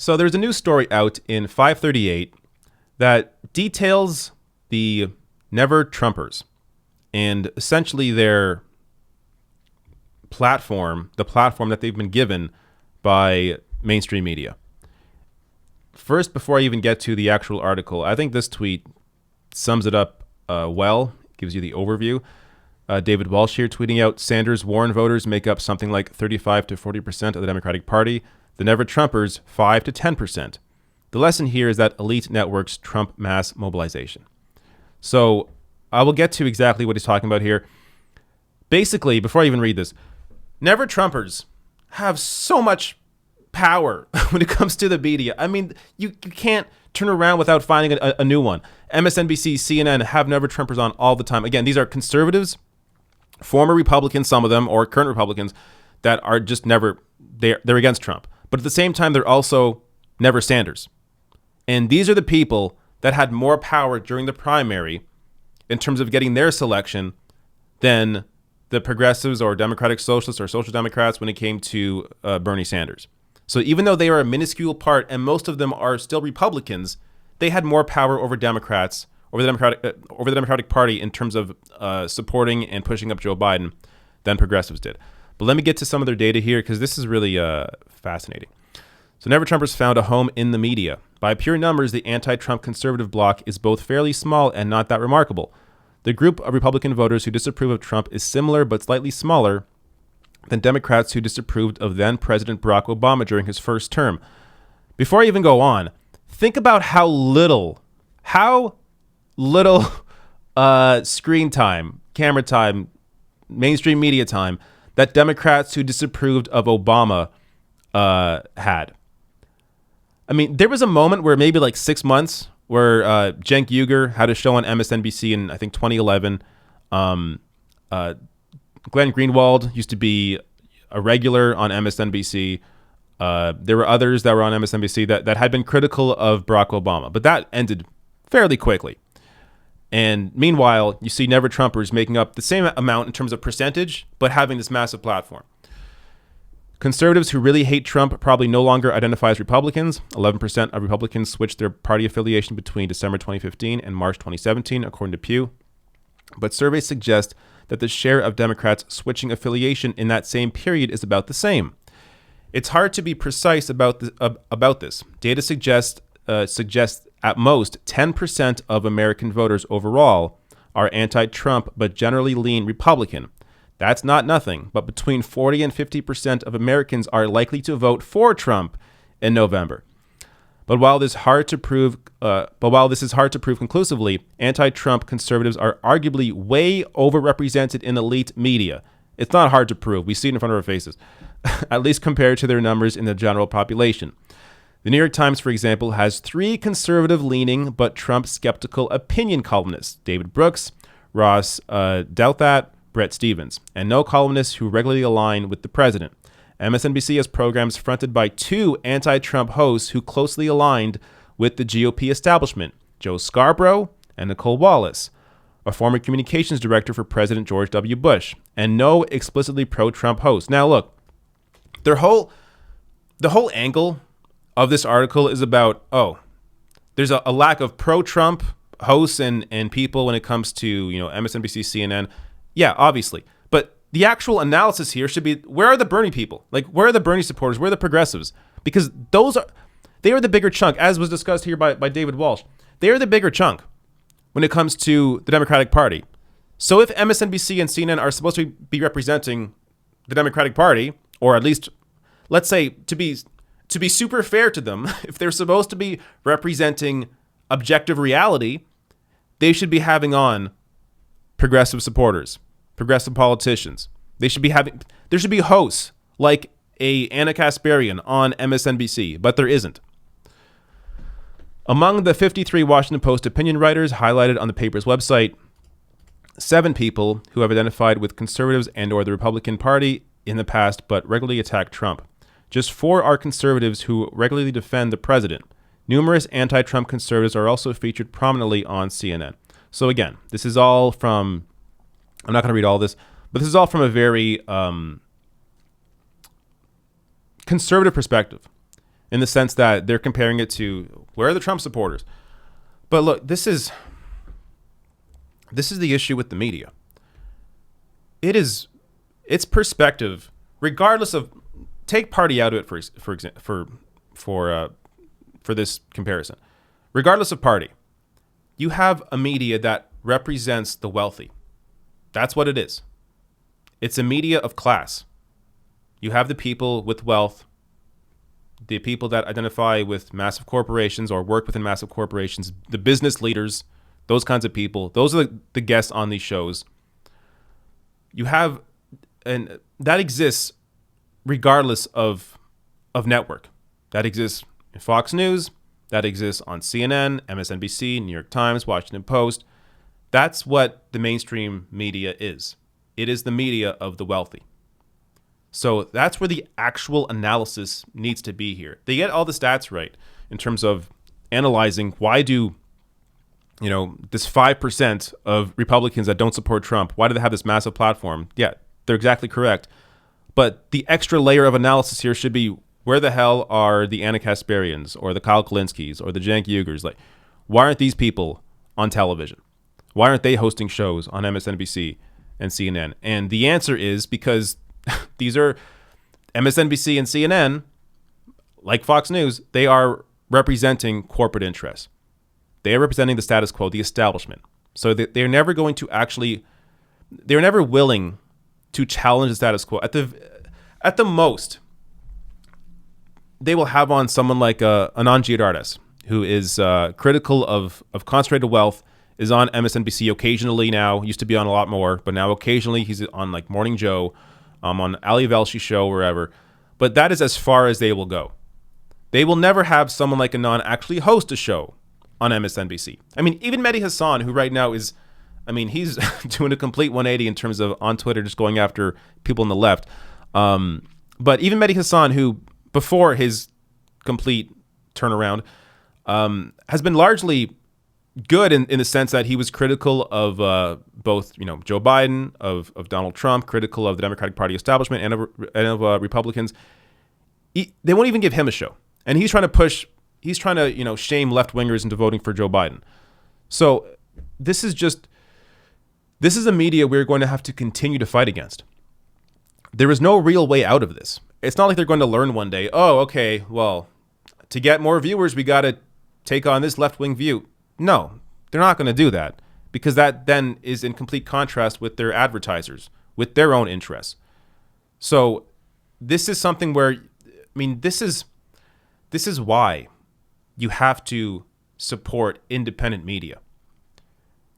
So there's a news story out in 538 that details the Never Trumpers and essentially their platform, the platform that they've been given by mainstream media. First, before I even get to the actual article, I think this tweet sums it up well, gives you the overview. David Walsh here tweeting out, Sanders-Warren voters make up something like 35 to 40% of the Democratic Party. The Never Trumpers, 5 to 10%. The lesson here is that elite networks trump mass mobilization. So I will get to exactly what he's talking about here. Basically, before I even read this, Never Trumpers have so much power when it comes to the media. I mean, you can't turn around without finding a new one. MSNBC, CNN have Never Trumpers on all the time. Again, these are conservatives, former Republicans, some of them, or current Republicans that are just never, they're against Trump. But at the same time, they're also Never Sanders. And these are the people that had more power during the primary in terms of getting their selection than the progressives or Democratic Socialists or Social Democrats when it came to Bernie Sanders. So even though they are a minuscule part, and most of them are still Republicans, they had more power over Democrats, over the Democratic Party in terms of supporting and pushing up Joe Biden than progressives did. But let me get to some of their data here because this is really fascinating. So Never Trumpers found a home in the media. By pure numbers, the anti-Trump conservative bloc is both fairly small and not that remarkable. The group of Republican voters who disapprove of Trump is similar but slightly smaller than Democrats who disapproved of then-President Barack Obama during his first term. Before I even go on, think about how little screen time, camera time, mainstream media time that Democrats who disapproved of Obama had. I mean, there was a moment where maybe like 6 months where Cenk Uygur had a show on MSNBC in, I think, 2011. Glenn Greenwald used to be a regular on MSNBC. There were others that were on MSNBC that had been critical of Barack Obama, but that ended fairly quickly. And meanwhile, you see Never Trumpers making up the same amount in terms of percentage, but having this massive platform. Conservatives who really hate Trump probably no longer identify as Republicans. 11% of Republicans switched their party affiliation between December 2015 and March 2017, according to Pew. But surveys suggest that the share of Democrats switching affiliation in that same period is about the same. It's hard to be precise about this. Data suggests at most 10% of American voters overall are anti-Trump but generally lean Republican. That's not nothing, but between 40 and 50% of Americans are likely to vote for Trump in November. But while this is hard to prove conclusively, anti-Trump conservatives are arguably way overrepresented in elite media. It's not hard to prove. We see it in front of our faces, at least compared to their numbers in the general population. The New York Times, for example, has 3 conservative-leaning but Trump-skeptical opinion columnists: David Brooks, Ross Douthat, Brett Stevens, and no columnists who regularly align with the president. MSNBC has programs fronted by 2 anti-Trump hosts who closely aligned with the GOP establishment, Joe Scarborough and Nicole Wallace, a former communications director for President George W. Bush, and no explicitly pro-Trump host. Now look, the whole angle of this article is about, there's a lack of pro-Trump hosts and people when it comes to, MSNBC, CNN. Yeah, obviously. But the actual analysis here should be, where are the Bernie people? Like, where are the Bernie supporters? Where are the progressives? Because they are the bigger chunk, as was discussed here by David Walsh. They are the bigger chunk when it comes to the Democratic Party. So if MSNBC and CNN are supposed to be representing the Democratic Party, or at least, let's say, to be super fair to them, if they're supposed to be representing objective reality, they should be having on progressive supporters, progressive politicians. There should be hosts like Anna Kasparian on MSNBC, but there isn't. Among the 53 Washington Post opinion writers highlighted on the paper's website, 7 people who have identified with conservatives and or the Republican Party in the past but regularly attack Trump. Just 4 are conservatives who regularly defend the president. Numerous anti-Trump conservatives are also featured prominently on CNN. So again, this is all from, I'm not going to read all this, but this is all from a very conservative perspective. in the sense that they're comparing it to where are the Trump supporters. But look, this is the issue with the media. It's perspective, regardless of, take party out of it for this comparison. Regardless of party, you have a media that represents the wealthy. That's what it is. It's a media of class. You have the people with wealth, the people that identify with massive corporations or work within massive corporations, the business leaders, those kinds of people. Those are the guests on these shows. You have, and that exists regardless of network. That exists in Fox News. That exists on CNN, MSNBC, New York Times, Washington Post. That's what the mainstream media is. It is the media of the wealthy. So that's where the actual analysis needs to be here. They get all the stats right in terms of analyzing why do, this 5% of Republicans that don't support Trump, why do they have this massive platform? Yeah, they're exactly correct. But the extra layer of analysis here should be, where the hell are the Anna Kasparians or the Kyle Kalinskis or the Cenk Uygurs? Like, why aren't these people on television? Why aren't they hosting shows on MSNBC and CNN? And the answer is because these are MSNBC and CNN, like Fox News, they are representing corporate interests. They are representing the status quo, the establishment. So they're never going to they're never willing to challenge the status quo. At the most, they will have on someone like Anand Giridharadas, who is critical of concentrated wealth, is on MSNBC occasionally now, used to be on a lot more, but now occasionally he's on like Morning Joe, on Ali Velshi show, wherever. But that is as far as they will go. They will never have someone like Anand actually host a show on MSNBC. I mean, even Mehdi Hassan, who right now is, he's doing a complete 180 in terms of on Twitter, just going after people on the left. But even Mehdi Hassan, who before his complete turnaround, has been largely good in the sense that he was critical of both, Joe Biden, of Donald Trump, critical of the Democratic Party establishment and of Republicans. They won't even give him a show. And he's trying to shame left-wingers into voting for Joe Biden. So this is a media we're going to have to continue to fight against. There is no real way out of this. It's not like they're going to learn one day, oh, okay, well, to get more viewers, we got to take on this left-wing view. No, they're not going to do that, because that then is in complete contrast with their advertisers, with their own interests. So this is something where, this is why you have to support independent media.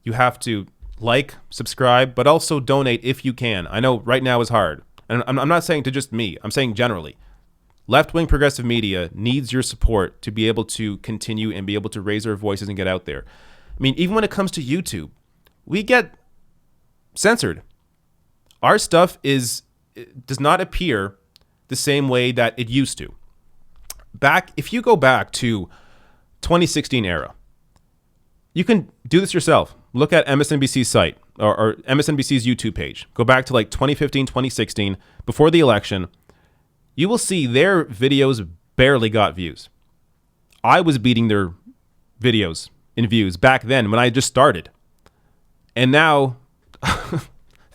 You have to subscribe, but also donate if you can. I know right now is hard. And I'm not saying to just me. I'm saying generally. Left-wing progressive media needs your support to be able to continue and be able to raise their voices and get out there. Even when it comes to YouTube, we get censored. Our stuff does not appear the same way that it used to. If you go back to 2016 era, you can do this yourself. Look at MSNBC's site or MSNBC's YouTube page. Go back to like 2015, 2016, before the election. You will see their videos barely got views. I was beating their videos in views back then when I just started. And now,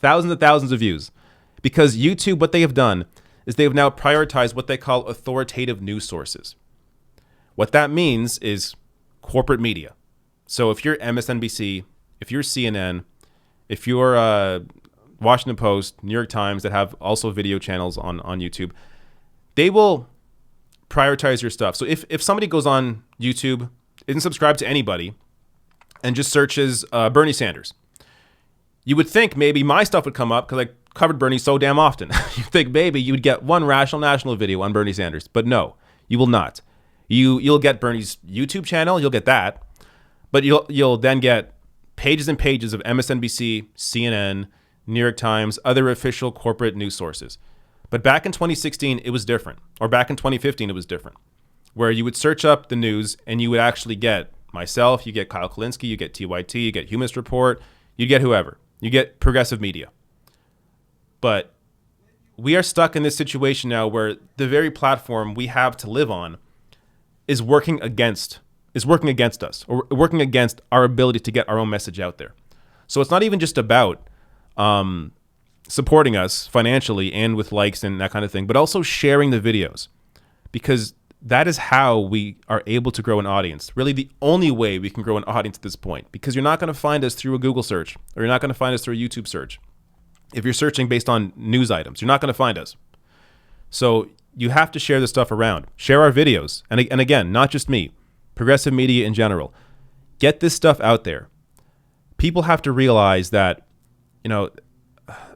thousands and thousands of views. Because YouTube, what they have done is they have now prioritized what they call authoritative news sources. What that means is corporate media. So if you're MSNBC, if you're CNN, if you're Washington Post, New York Times, that have also video channels on YouTube, they will prioritize your stuff. So if somebody goes on YouTube, isn't subscribed to anybody, and just searches Bernie Sanders, you would think maybe my stuff would come up because I covered Bernie so damn often. You think maybe you would get one Rational National video on Bernie Sanders, but no, you will not. You'll get Bernie's YouTube channel, you'll get that, but you'll then get pages and pages of MSNBC, CNN, New York Times, other official corporate news sources. But back in 2016, it was different. Or back in 2015, it was different. Where you would search up the news and you would actually get myself, you get Kyle Kalinske, you get TYT, you get Humanist Report, you get whoever. You get progressive media. But we are stuck in this situation now where the very platform we have to live on is working against us, or working against our ability to get our own message out there. So it's not even just about supporting us financially and with likes and that kind of thing, but also sharing the videos, because that is how we are able to grow an audience. Really the only way we can grow an audience at this point, because you're not going to find us through a Google search, or you're not going to find us through a YouTube search. If you're searching based on news items, you're not going to find us. So you have to share this stuff around. Share our videos. And again, not just me, progressive media in general. Get this stuff out there. People have to realize that,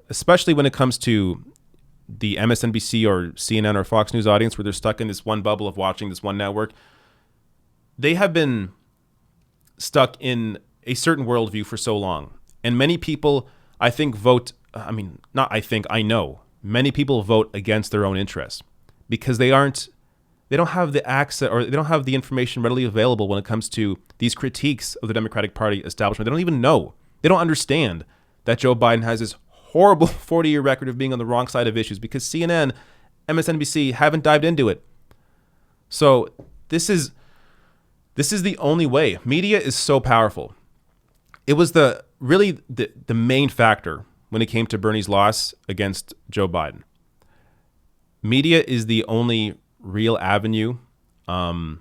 especially when it comes to the MSNBC or CNN or Fox News audience, where they're stuck in this one bubble of watching this one network, they have been stuck in a certain worldview for so long. And many people, I know many people vote against their own interests, because they don't have the access, or they don't have the information readily available when it comes to these critiques of the Democratic Party establishment. They don't even know. They don't understand that Joe Biden has this horrible 40-year record of being on the wrong side of issues, because CNN, MSNBC haven't dived into it. So this is the only way. Media is so powerful. It was the main factor when it came to Bernie's loss against Joe Biden. Media is the only real avenue. I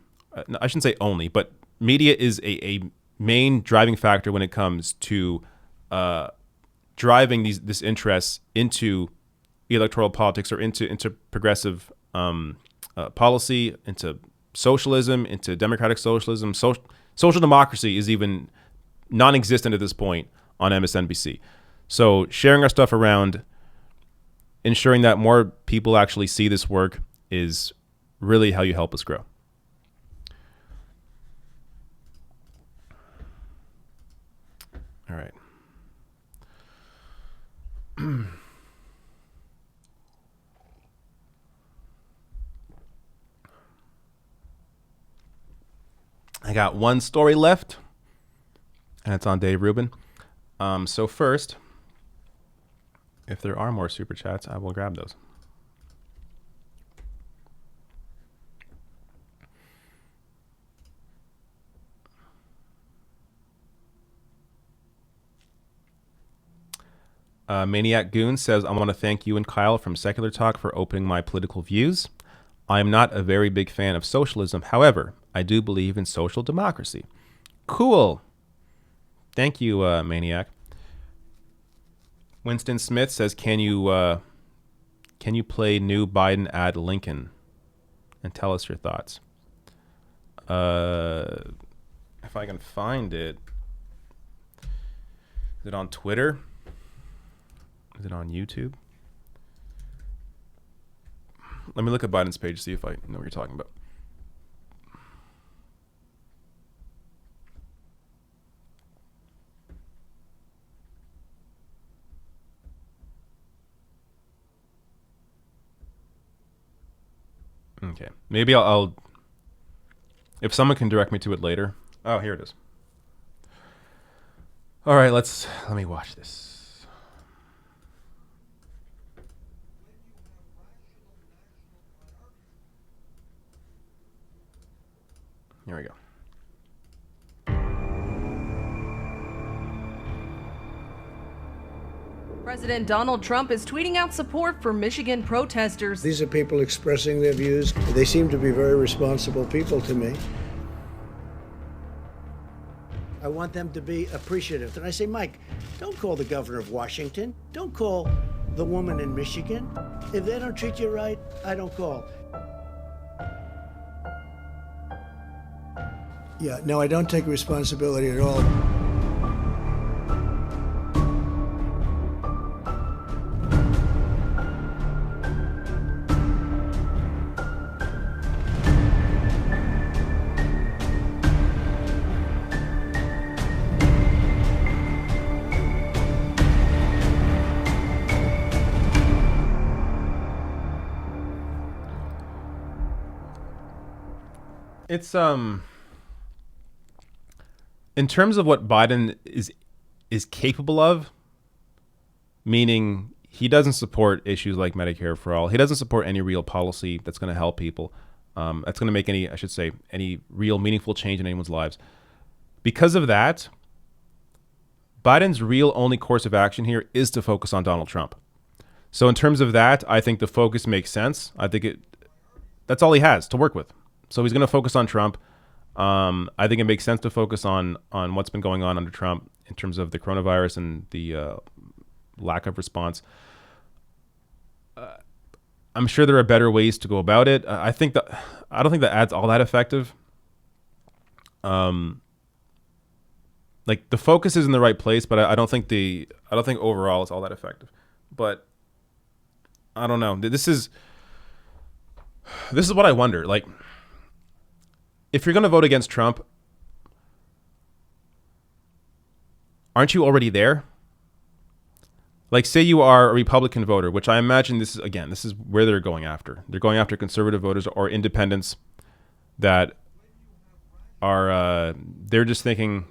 shouldn't say only, but media is a main driving factor when it comes to driving this interest into electoral politics, or into progressive policy, into socialism, into democratic socialism. Social democracy is even non-existent at this point on MSNBC. So sharing our stuff around, ensuring that more people actually see this work, is really how you help us grow. All right. I got one story left, and it's on Dave Rubin. So first, if there are more super chats, I will grab those. Maniac Goon says, I want to thank you and Kyle from Secular Talk for opening my political views. I am not a very big fan of socialism. However, I do believe in social democracy. Cool. Thank you, Maniac. Winston Smith says, can you play new Biden ad Lincoln and tell us your thoughts? If I can find it. Is it on Twitter? Is it on YouTube? Let me look at Biden's page, see if I know what you're talking about. Okay, maybe I'll if someone can direct me to it later. Oh, here it is. All right, let me watch this. Here we go. President Donald Trump is tweeting out support for Michigan protesters. These are people expressing their views. They seem to be very responsible people to me. I want them to be appreciative. And I say, Mike, don't call the governor of Washington. Don't call the woman in Michigan. If they don't treat you right, I don't call. Yeah, no, I don't take responsibility at all. It's in terms of what Biden is capable of, meaning he doesn't support issues like Medicare for all. He doesn't support any real policy that's going to help people. that's going to make any real meaningful change in anyone's lives. Because of that, Biden's real only course of action here is to focus on Donald Trump. So in terms of that, I think the focus makes sense. I think that's all he has to work with. So he's going to focus on Trump. I think it makes sense to focus on what's been going on under Trump in terms of the coronavirus and the lack of response. I'm sure there are better ways to go about it. I don't think the ad's all that effective. Like the focus is in the right place, but I don't think overall it's all that effective. But I don't know. This is what I wonder. Like, if you're going to vote against Trump, aren't you already there? Like, say you are a Republican voter, which I imagine this is where they're going after. They're going after conservative voters or independents that are, they're just thinking,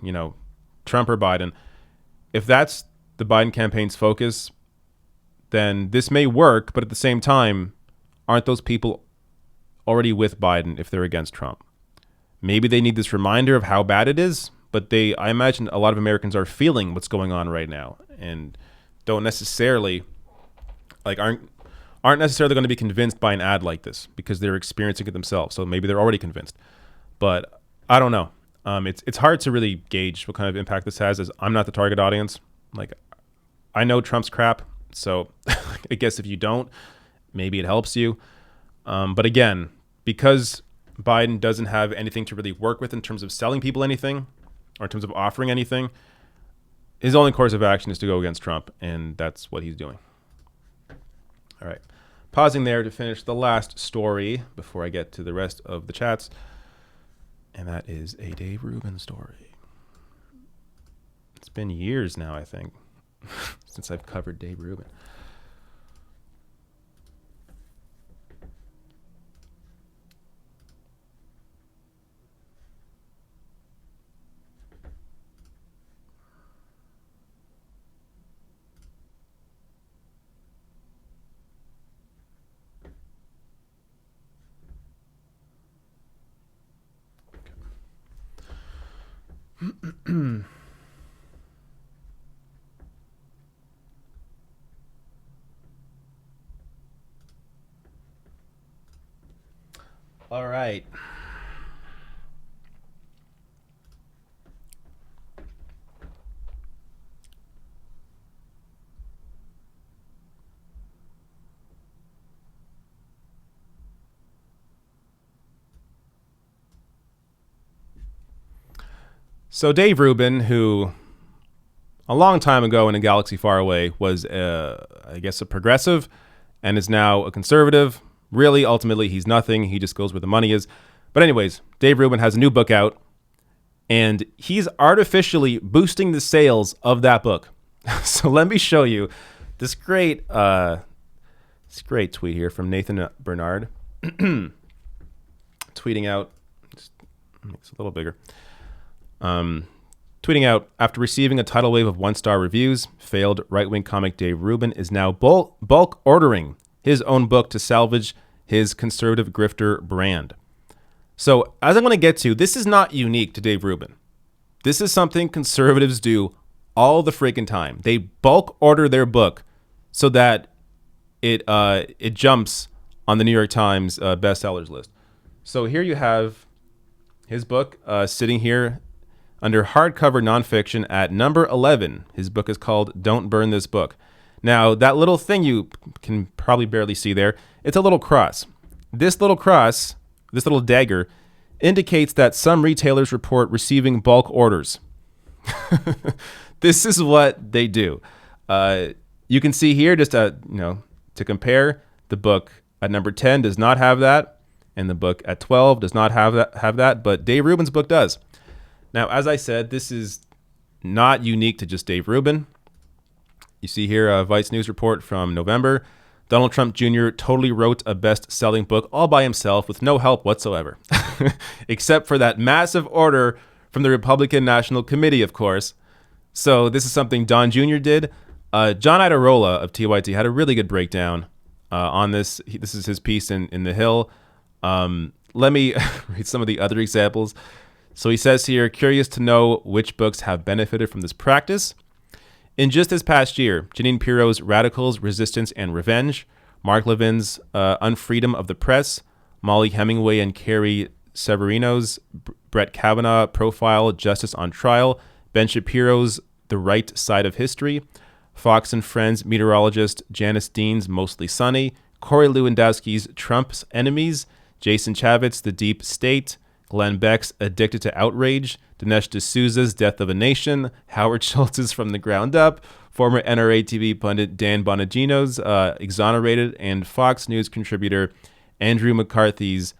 Trump or Biden. If that's the Biden campaign's focus, then this may work, but at the same time, aren't those people already with Biden if they're against Trump? Maybe they need this reminder of how bad it is, but I imagine a lot of Americans are feeling what's going on right now and don't necessarily, aren't necessarily going to be convinced by an ad like this because they're experiencing it themselves. So maybe they're already convinced. But I don't know. It's hard to really gauge what kind of impact this has, as I'm not the target audience. Like, I know Trump's crap, so I guess if you don't, maybe it helps you. But again, because Biden doesn't have anything to really work with in terms of selling people anything or in terms of offering anything, his only course of action is to go against Trump, and that's what he's doing. All right. Pausing there to finish the last story before I get to the rest of the chats. And that is a Dave Rubin story. It's been years now, I think, since I've covered Dave Rubin. All right. So Dave Rubin, who a long time ago in a galaxy far away was, I guess, a progressive and is now a conservative. Really, ultimately, he's nothing. He just goes where the money is. But anyways, Dave Rubin has a new book out, and he's artificially boosting the sales of that book. So let me show you this great tweet here from Nathan Bernard. Tweeting out, just makes it a little bigger. Tweeting out, after receiving a tidal wave of one-star reviews, failed right-wing comic Dave Rubin is now bulk ordering his own book to salvage his conservative grifter brand. So, as I'm going to get to, this is not unique to Dave Rubin. This is something conservatives do all the freaking time. They bulk order their book so that it jumps on the New York Times bestsellers list. So here you have his book sitting here under hardcover nonfiction at number 11. His book is called Don't Burn This Book. Now, that little thing you can probably barely see there, it's a little cross. This little cross, this little dagger, indicates that some retailers report receiving bulk orders. This is what they do. You can see here, just to compare, the book at number 10 does not have that, and the book at 12 does not have that, but Dave Rubin's book does. Now, as I said, this is not unique to just Dave Rubin. You see here a Vice News report from November. Donald Trump Jr. totally wrote a best-selling book all by himself with no help whatsoever, except for that massive order from the Republican National Committee, of course. So this is something Don Jr. did. John Iadarola of TYT had a really good breakdown on this. This is his piece in The Hill. Let me read some of the other examples. So he says here, curious to know which books have benefited from this practice. In just this past year, Jeanine Pirro's Radicals, Resistance, and Revenge, Mark Levin's Unfreedom of the Press, Molly Hemingway and Carrie Severino's Brett Kavanaugh profile, Justice on Trial, Ben Shapiro's The Right Side of History, Fox and Friends meteorologist Janice Dean's Mostly Sunny, Corey Lewandowski's Trump's Enemies, Jason Chavit's The Deep State, Glenn Beck's Addicted to Outrage, Dinesh D'Souza's Death of a Nation, Howard Schultz's From the Ground Up, former NRA TV pundit Dan Bonagino's Exonerated, and Fox News contributor Andrew McCarthy's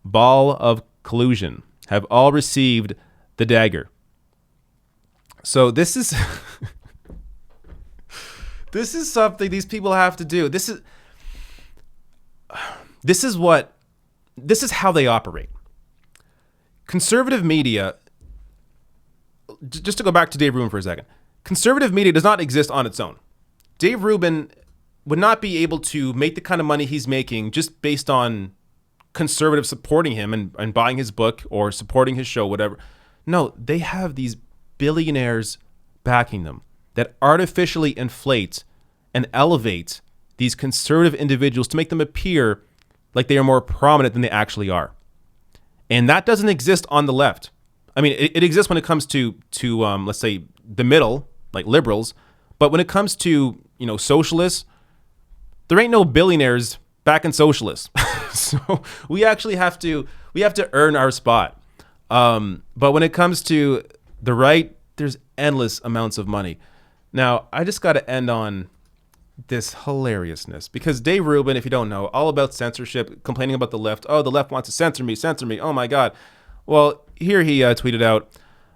Ball of Collusion have all received the dagger. So this is this is something these people have to do. This is how they operate. Conservative media, just to go back to Dave Rubin for a second, conservative media does not exist on its own. Dave Rubin would not be able to make the kind of money he's making just based on conservatives supporting him and buying his book or supporting his show, whatever. No, they have these billionaires backing them that artificially inflate and elevate these conservative individuals to make them appear like they are more prominent than they actually are. And that doesn't exist on the left. I mean, it exists when it comes to let's say the middle, like liberals, but when it comes to, socialists, there ain't no billionaires backing socialists. So we actually have to earn our spot. But when it comes to the right, there's endless amounts of money. Now, I just got to end on this hilariousness, because Dave Rubin, if you don't know, all about censorship, complaining about the left. Oh, the left wants to censor me. Oh my God. Well, here he tweeted out,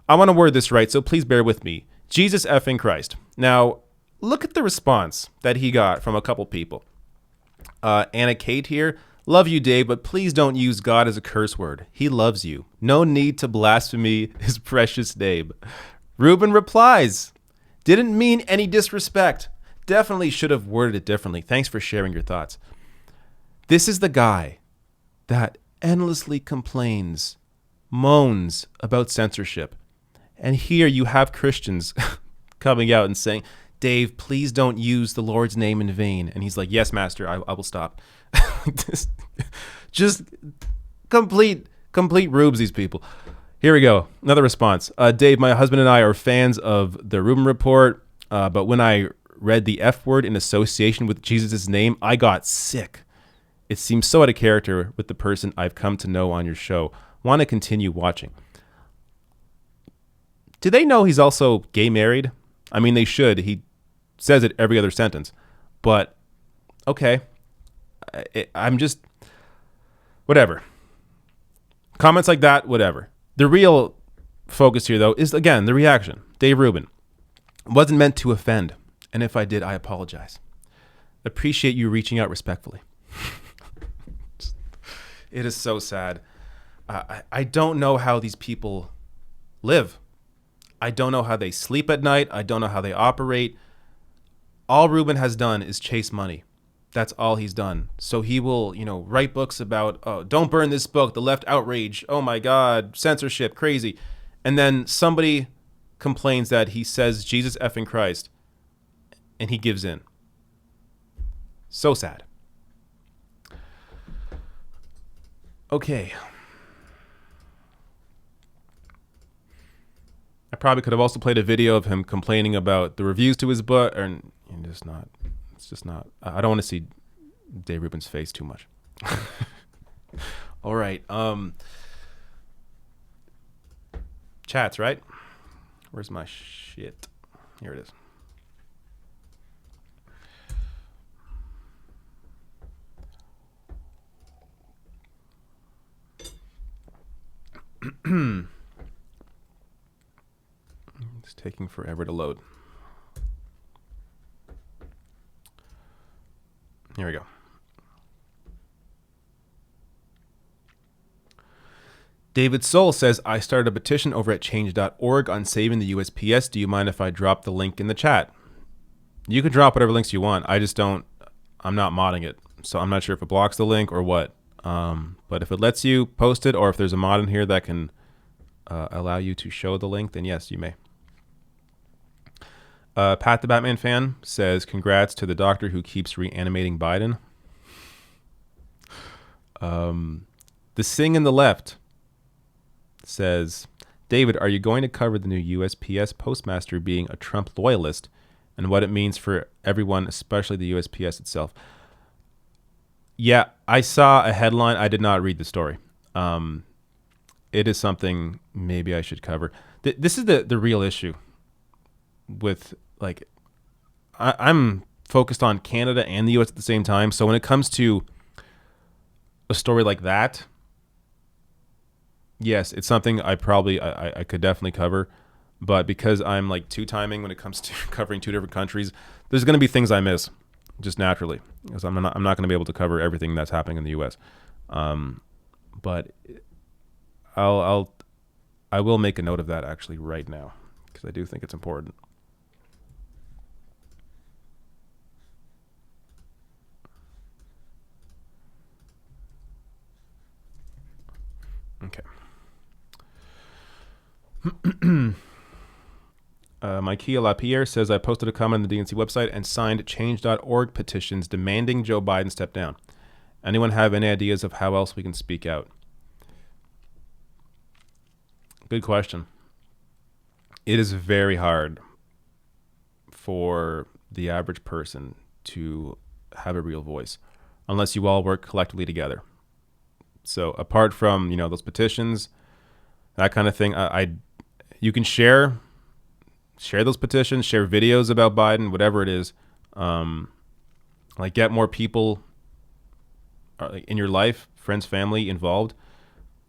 I want to word this right, so please bear with me. Jesus effing Christ. Now, look at the response that he got from a couple people. Anna Kate here. Love you, Dave, but please don't use God as a curse word. He loves you. No need to blaspheme his precious name. Rubin replies, didn't mean any disrespect. Definitely should have worded it differently. Thanks for sharing your thoughts. This is the guy that endlessly complains, moans about censorship. And here you have Christians coming out and saying, Dave, please don't use the Lord's name in vain. And he's like, yes, master, I will stop. just complete rubes, these people. Here we go. Another response. Dave, my husband and I are fans of the Rubin Report, but when I read the F word in association with Jesus' name, I got sick. It seems so out of character with the person I've come to know on your show. Want to continue watching. Do they know he's also gay married? I mean, they should. He says it every other sentence. But, okay. I'm just... whatever. Comments like that, whatever. The real focus here, though, is, again, the reaction. Dave Rubin. Wasn't meant to offend. And if I did, I apologize. Appreciate you reaching out respectfully. It is so sad. I don't know how these people live. I don't know how they sleep at night. I don't know how they operate. All Rubin has done is chase money. That's all he's done. So he will, write books about, oh, don't burn this book, the left outrage. Oh my God, censorship, crazy. And then somebody complains that he says Jesus effing Christ, and he gives in. So sad. Okay. I probably could have also played a video of him complaining about the reviews to his book, and it's just not. I don't want to see Dave Rubin's face too much. All right. Chats, right? Where's my shit? Here it is. It's taking forever to load. Here we go. David Soul says, I started a petition over at change.org on saving the USPS. Do you mind if I drop the link in the chat? You can drop whatever links you want. I'm not modding it, so I'm not sure if it blocks the link or what. But if it lets you post it, or if there's a mod in here that can allow you to show the link, then yes, you may. Pat the Batman fan says, congrats to the doctor who keeps reanimating Biden. The Sing in the Left says, David, are you going to cover the new USPS postmaster being a Trump loyalist and what it means for everyone, especially the USPS itself? Yeah, I saw a headline. I did not read the story. It is something maybe I should cover. This is the real issue with, like, I'm focused on Canada and the US at the same time. So when it comes to a story like that, yes, it's something I could definitely cover. But because I'm like two-timing when it comes to covering two different countries, there's going to be things I miss just naturally, because I'm not going to be able to cover everything that's happening in the US. But I will make a note of that actually right now, because I do think it's important. Okay. Mikea LaPierre says, I posted a comment on the DNC website and signed change.org petitions demanding Joe Biden step down. Anyone have any ideas of how else we can speak out? Good question. It is very hard for the average person to have a real voice unless you all work collectively together. So apart from, those petitions, that kind of thing, you can share those petitions, share videos about Biden, whatever it is. Like, get more people in your life, friends, family involved.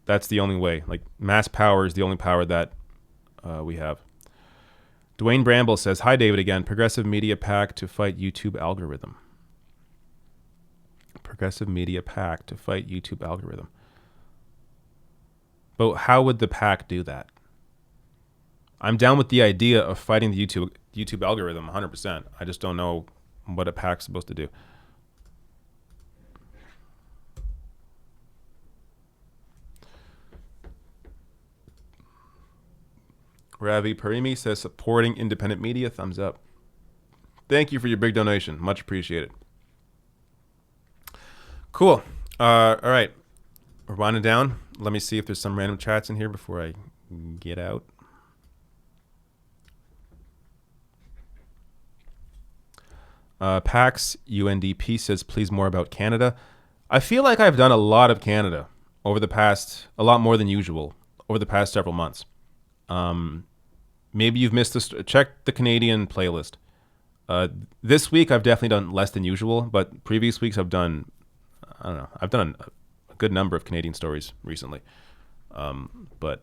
That's the only way. Like, mass power is the only power that we have. Dwayne Bramble says, hi, David again. Progressive Media PAC to fight YouTube algorithm. Progressive Media PAC to fight YouTube algorithm. But how would the PAC do that? I'm down with the idea of fighting the YouTube algorithm 100%. I just don't know what a PAC's supposed to do. Ravi Parimi says, supporting independent media, thumbs up. Thank you for your big donation. Much appreciated. Cool. All right. We're winding down. Let me see if there's some random chats in here before I get out. Pax UNDP says, please more about Canada. I feel like I've done a lot of Canada a lot more than usual over the past several months. Maybe you've missed this. Check the Canadian playlist. This week I've definitely done less than usual, but previous weeks I've done a good number of Canadian stories recently. But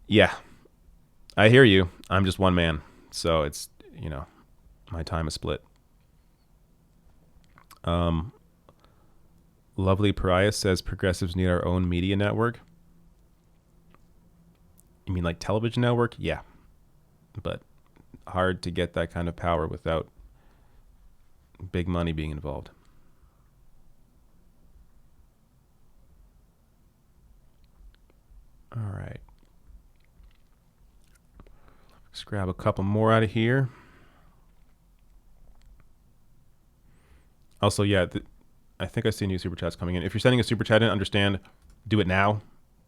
yeah, I hear you. I'm just one man, so it's, my time is split. Lovely Pariah says, progressives need our own media network. You mean like television network? Yeah. But hard to get that kind of power without big money being involved. All right. Let's grab a couple more out of here. Also, yeah, I think I see new super chats coming in. If you're sending a super chat in, understand, do it now.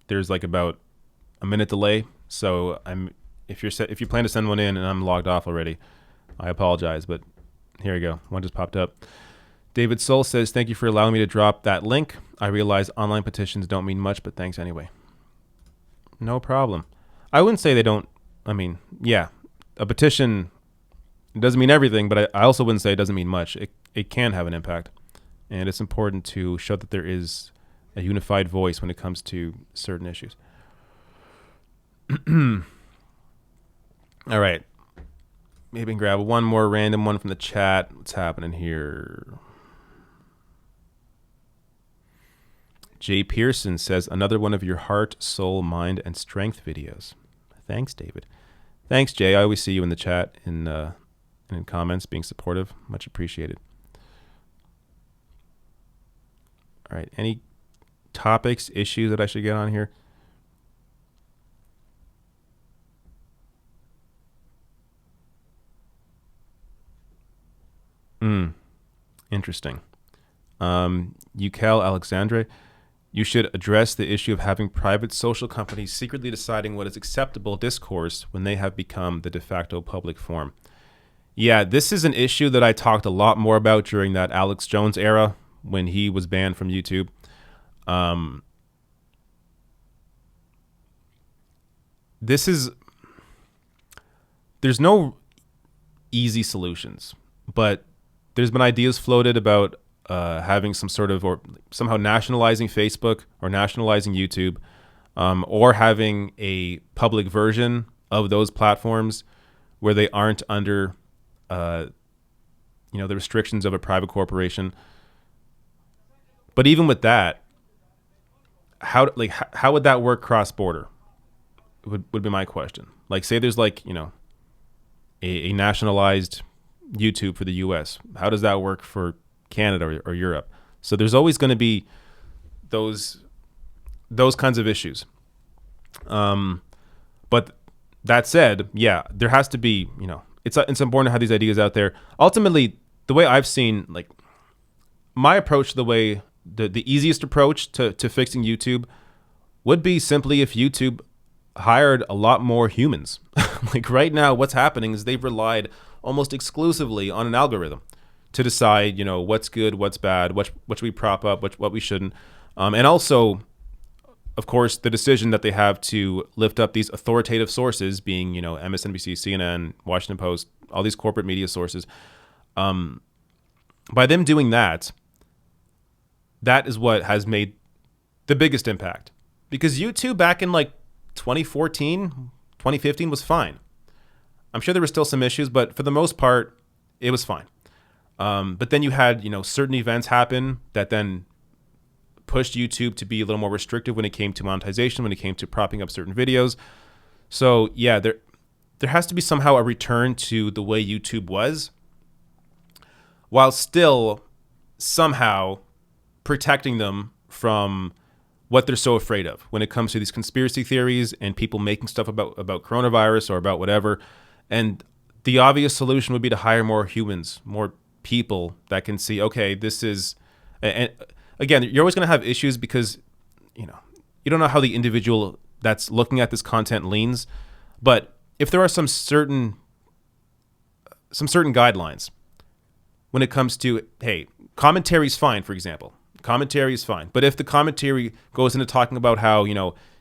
There's like about a minute delay. So if you plan to send one in and I'm logged off already, I apologize, but here we go. One just popped up. David Soul says, thank you for allowing me to drop that link. I realize online petitions don't mean much, but thanks anyway. No problem. I wouldn't say they don't. I mean, yeah, a petition doesn't mean everything, but I also wouldn't say it doesn't mean much. It can have an impact, and it's important to show that there is a unified voice when it comes to certain issues. All right. Maybe I can grab one more random one from the chat. What's happening here? Jay Pearson says, another one of your heart, soul, mind, and strength videos. Thanks, David. Thanks, Jay. I always see you in the chat and in comments being supportive. Much appreciated. All right. Any topics, issues that I should get on here? Interesting. Ukel Alexandre, you should address the issue of having private social companies secretly deciding what is acceptable discourse when they have become the de facto public form. Yeah, this is an issue that I talked a lot more about during that Alex Jones era when he was banned from YouTube. There's no easy solutions, but there's been ideas floated about having some sort of, or somehow nationalizing Facebook or nationalizing YouTube, or having a public version of those platforms where they aren't under, the restrictions of a private corporation. But even with that, how would that work cross-border? Would be my question. Like, say there's a nationalized YouTube for the US. How does that work for Canada or Europe? So there's always going to be those kinds of issues. But that said, yeah, there has to be, it's important to have these ideas out there. Ultimately, the way I've seen, like, my approach, the easiest approach to fixing YouTube would be simply if YouTube hired a lot more humans. Like right now, what's happening is they've relied almost exclusively on an algorithm to decide, what's good, what's bad, what should we prop up, what we shouldn't. And also, of course, the decision that they have to lift up these authoritative sources, being, MSNBC, CNN, Washington Post, all these corporate media sources. By them doing that, that is what has made the biggest impact. Because YouTube back in 2014, 2015 was fine. I'm sure there were still some issues, but for the most part, it was fine. But then you had, certain events happen that then pushed YouTube to be a little more restrictive when it came to monetization, when it came to propping up certain videos. So yeah, there has to be somehow a return to the way YouTube was, while still somehow protecting them from what they're so afraid of when it comes to these conspiracy theories and people making stuff about coronavirus or about whatever. And the obvious solution would be to hire more humans, more people that can see, okay, this is, and again, you're always going to have issues because, you don't know how the individual that's looking at this content leans. But if there are some certain guidelines when it comes to, hey, commentary is fine, for example. Commentary is fine. But if the commentary goes into talking about how,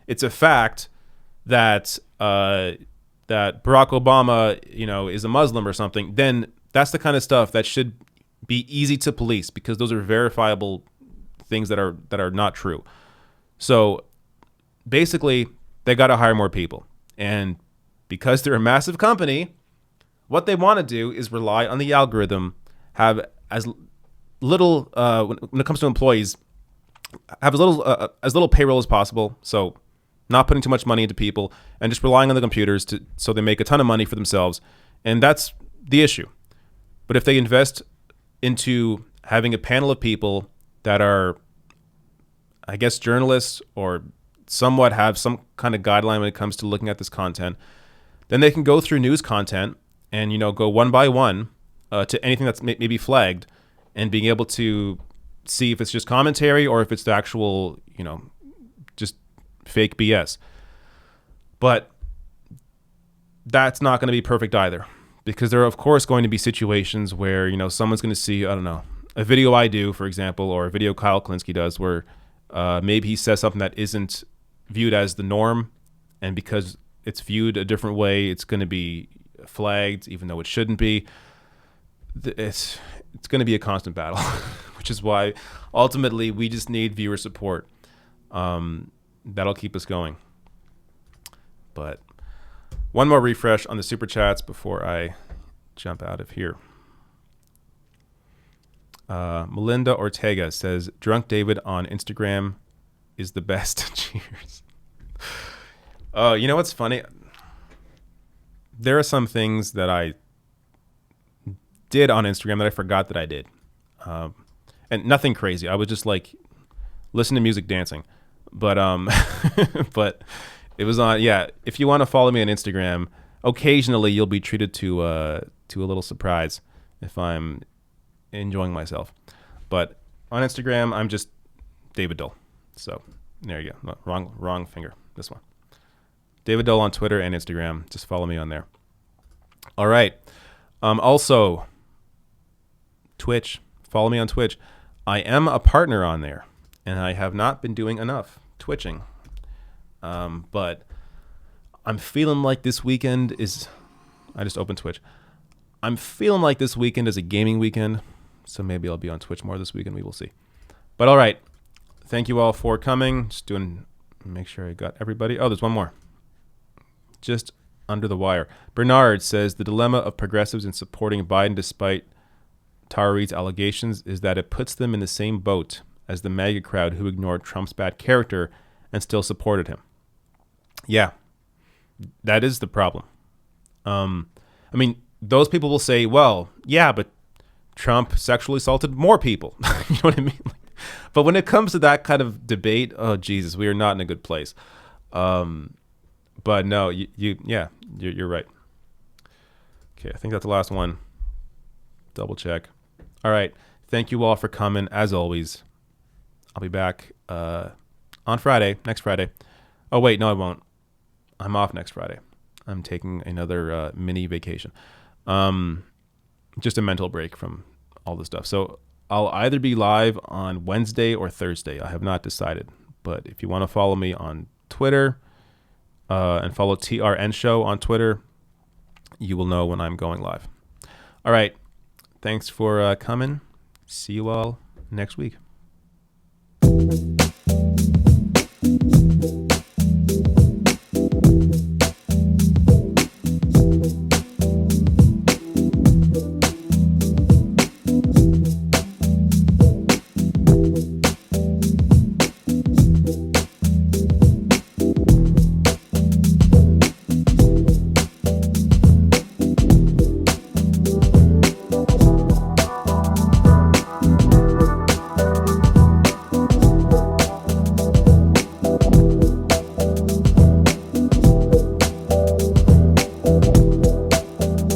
it's a fact that that Barack Obama, is a Muslim or something, then that's the kind of stuff that should be easy to police because those are verifiable things that are not true. So basically, they got to hire more people. And because they're a massive company, what they want to do is rely on the algorithm, have as little, when it comes to employees, have as little payroll as possible. So not putting too much money into people and just relying on the computers so they make a ton of money for themselves. And that's the issue. But if they invest into having a panel of people that are, I guess, journalists or somewhat have some kind of guideline when it comes to looking at this content, then they can go through news content and, go one by one to anything that's maybe flagged and being able to see if it's just commentary or if it's the actual, just fake BS. But that's not going to be perfect either, because there are, of course, going to be situations where, someone's going to see, I don't know, a video I do, for example, or a video Kyle Klinsky does where maybe he says something that isn't viewed as the norm. And because it's viewed a different way, it's going to be flagged, even though it shouldn't be. It's going to be a constant battle, which is why ultimately we just need viewer support. That'll keep us going. But one more refresh on the super chats before I jump out of here. Melinda Ortega says, Drunk David on Instagram is the best. Cheers. Oh, you know what's funny? There are some things that I did on Instagram that I forgot that I did. And nothing crazy. I was just listen to music dancing. But but it was on. Yeah, if you want to follow me on Instagram, occasionally you'll be treated to a little surprise if I'm enjoying myself. But on Instagram, I'm just David Dull. So there you go. No, wrong finger. This one. David Dull on Twitter and Instagram. Just follow me on there. All right. Also, Twitch. Follow me on Twitch. I am a partner on there, and I have not been doing enough twitching. But I'm feeling like this weekend is... I just opened Twitch. I'm feeling like this weekend is a gaming weekend, so maybe I'll be on Twitch more this weekend. We will see. But all right. Thank you all for coming. Just doing... Make sure I got everybody. Oh, there's one more. Just under the wire. Bernard says the dilemma of progressives in supporting Biden despite Tara Reade's allegations is that it puts them in the same boat as the MAGA crowd who ignored Trump's bad character and still supported him. Yeah, that is the problem. I mean, those people will say, well, yeah, but Trump sexually assaulted more people. You know what I mean? But when it comes to that kind of debate, oh, Jesus, we are not in a good place. But no, you're right. Okay, I think that's the last one. Double check. All right. Thank you all for coming. As always, I'll be back on Friday, next Friday. Oh, wait, no, I won't. I'm off next Friday. I'm taking another mini vacation. Just a mental break from all this stuff. So I'll either be live on Wednesday or Thursday. I have not decided. But if you want to follow me on Twitter and follow TRN Show on Twitter, you will know when I'm going live. All right. Thanks for coming. See you all next week.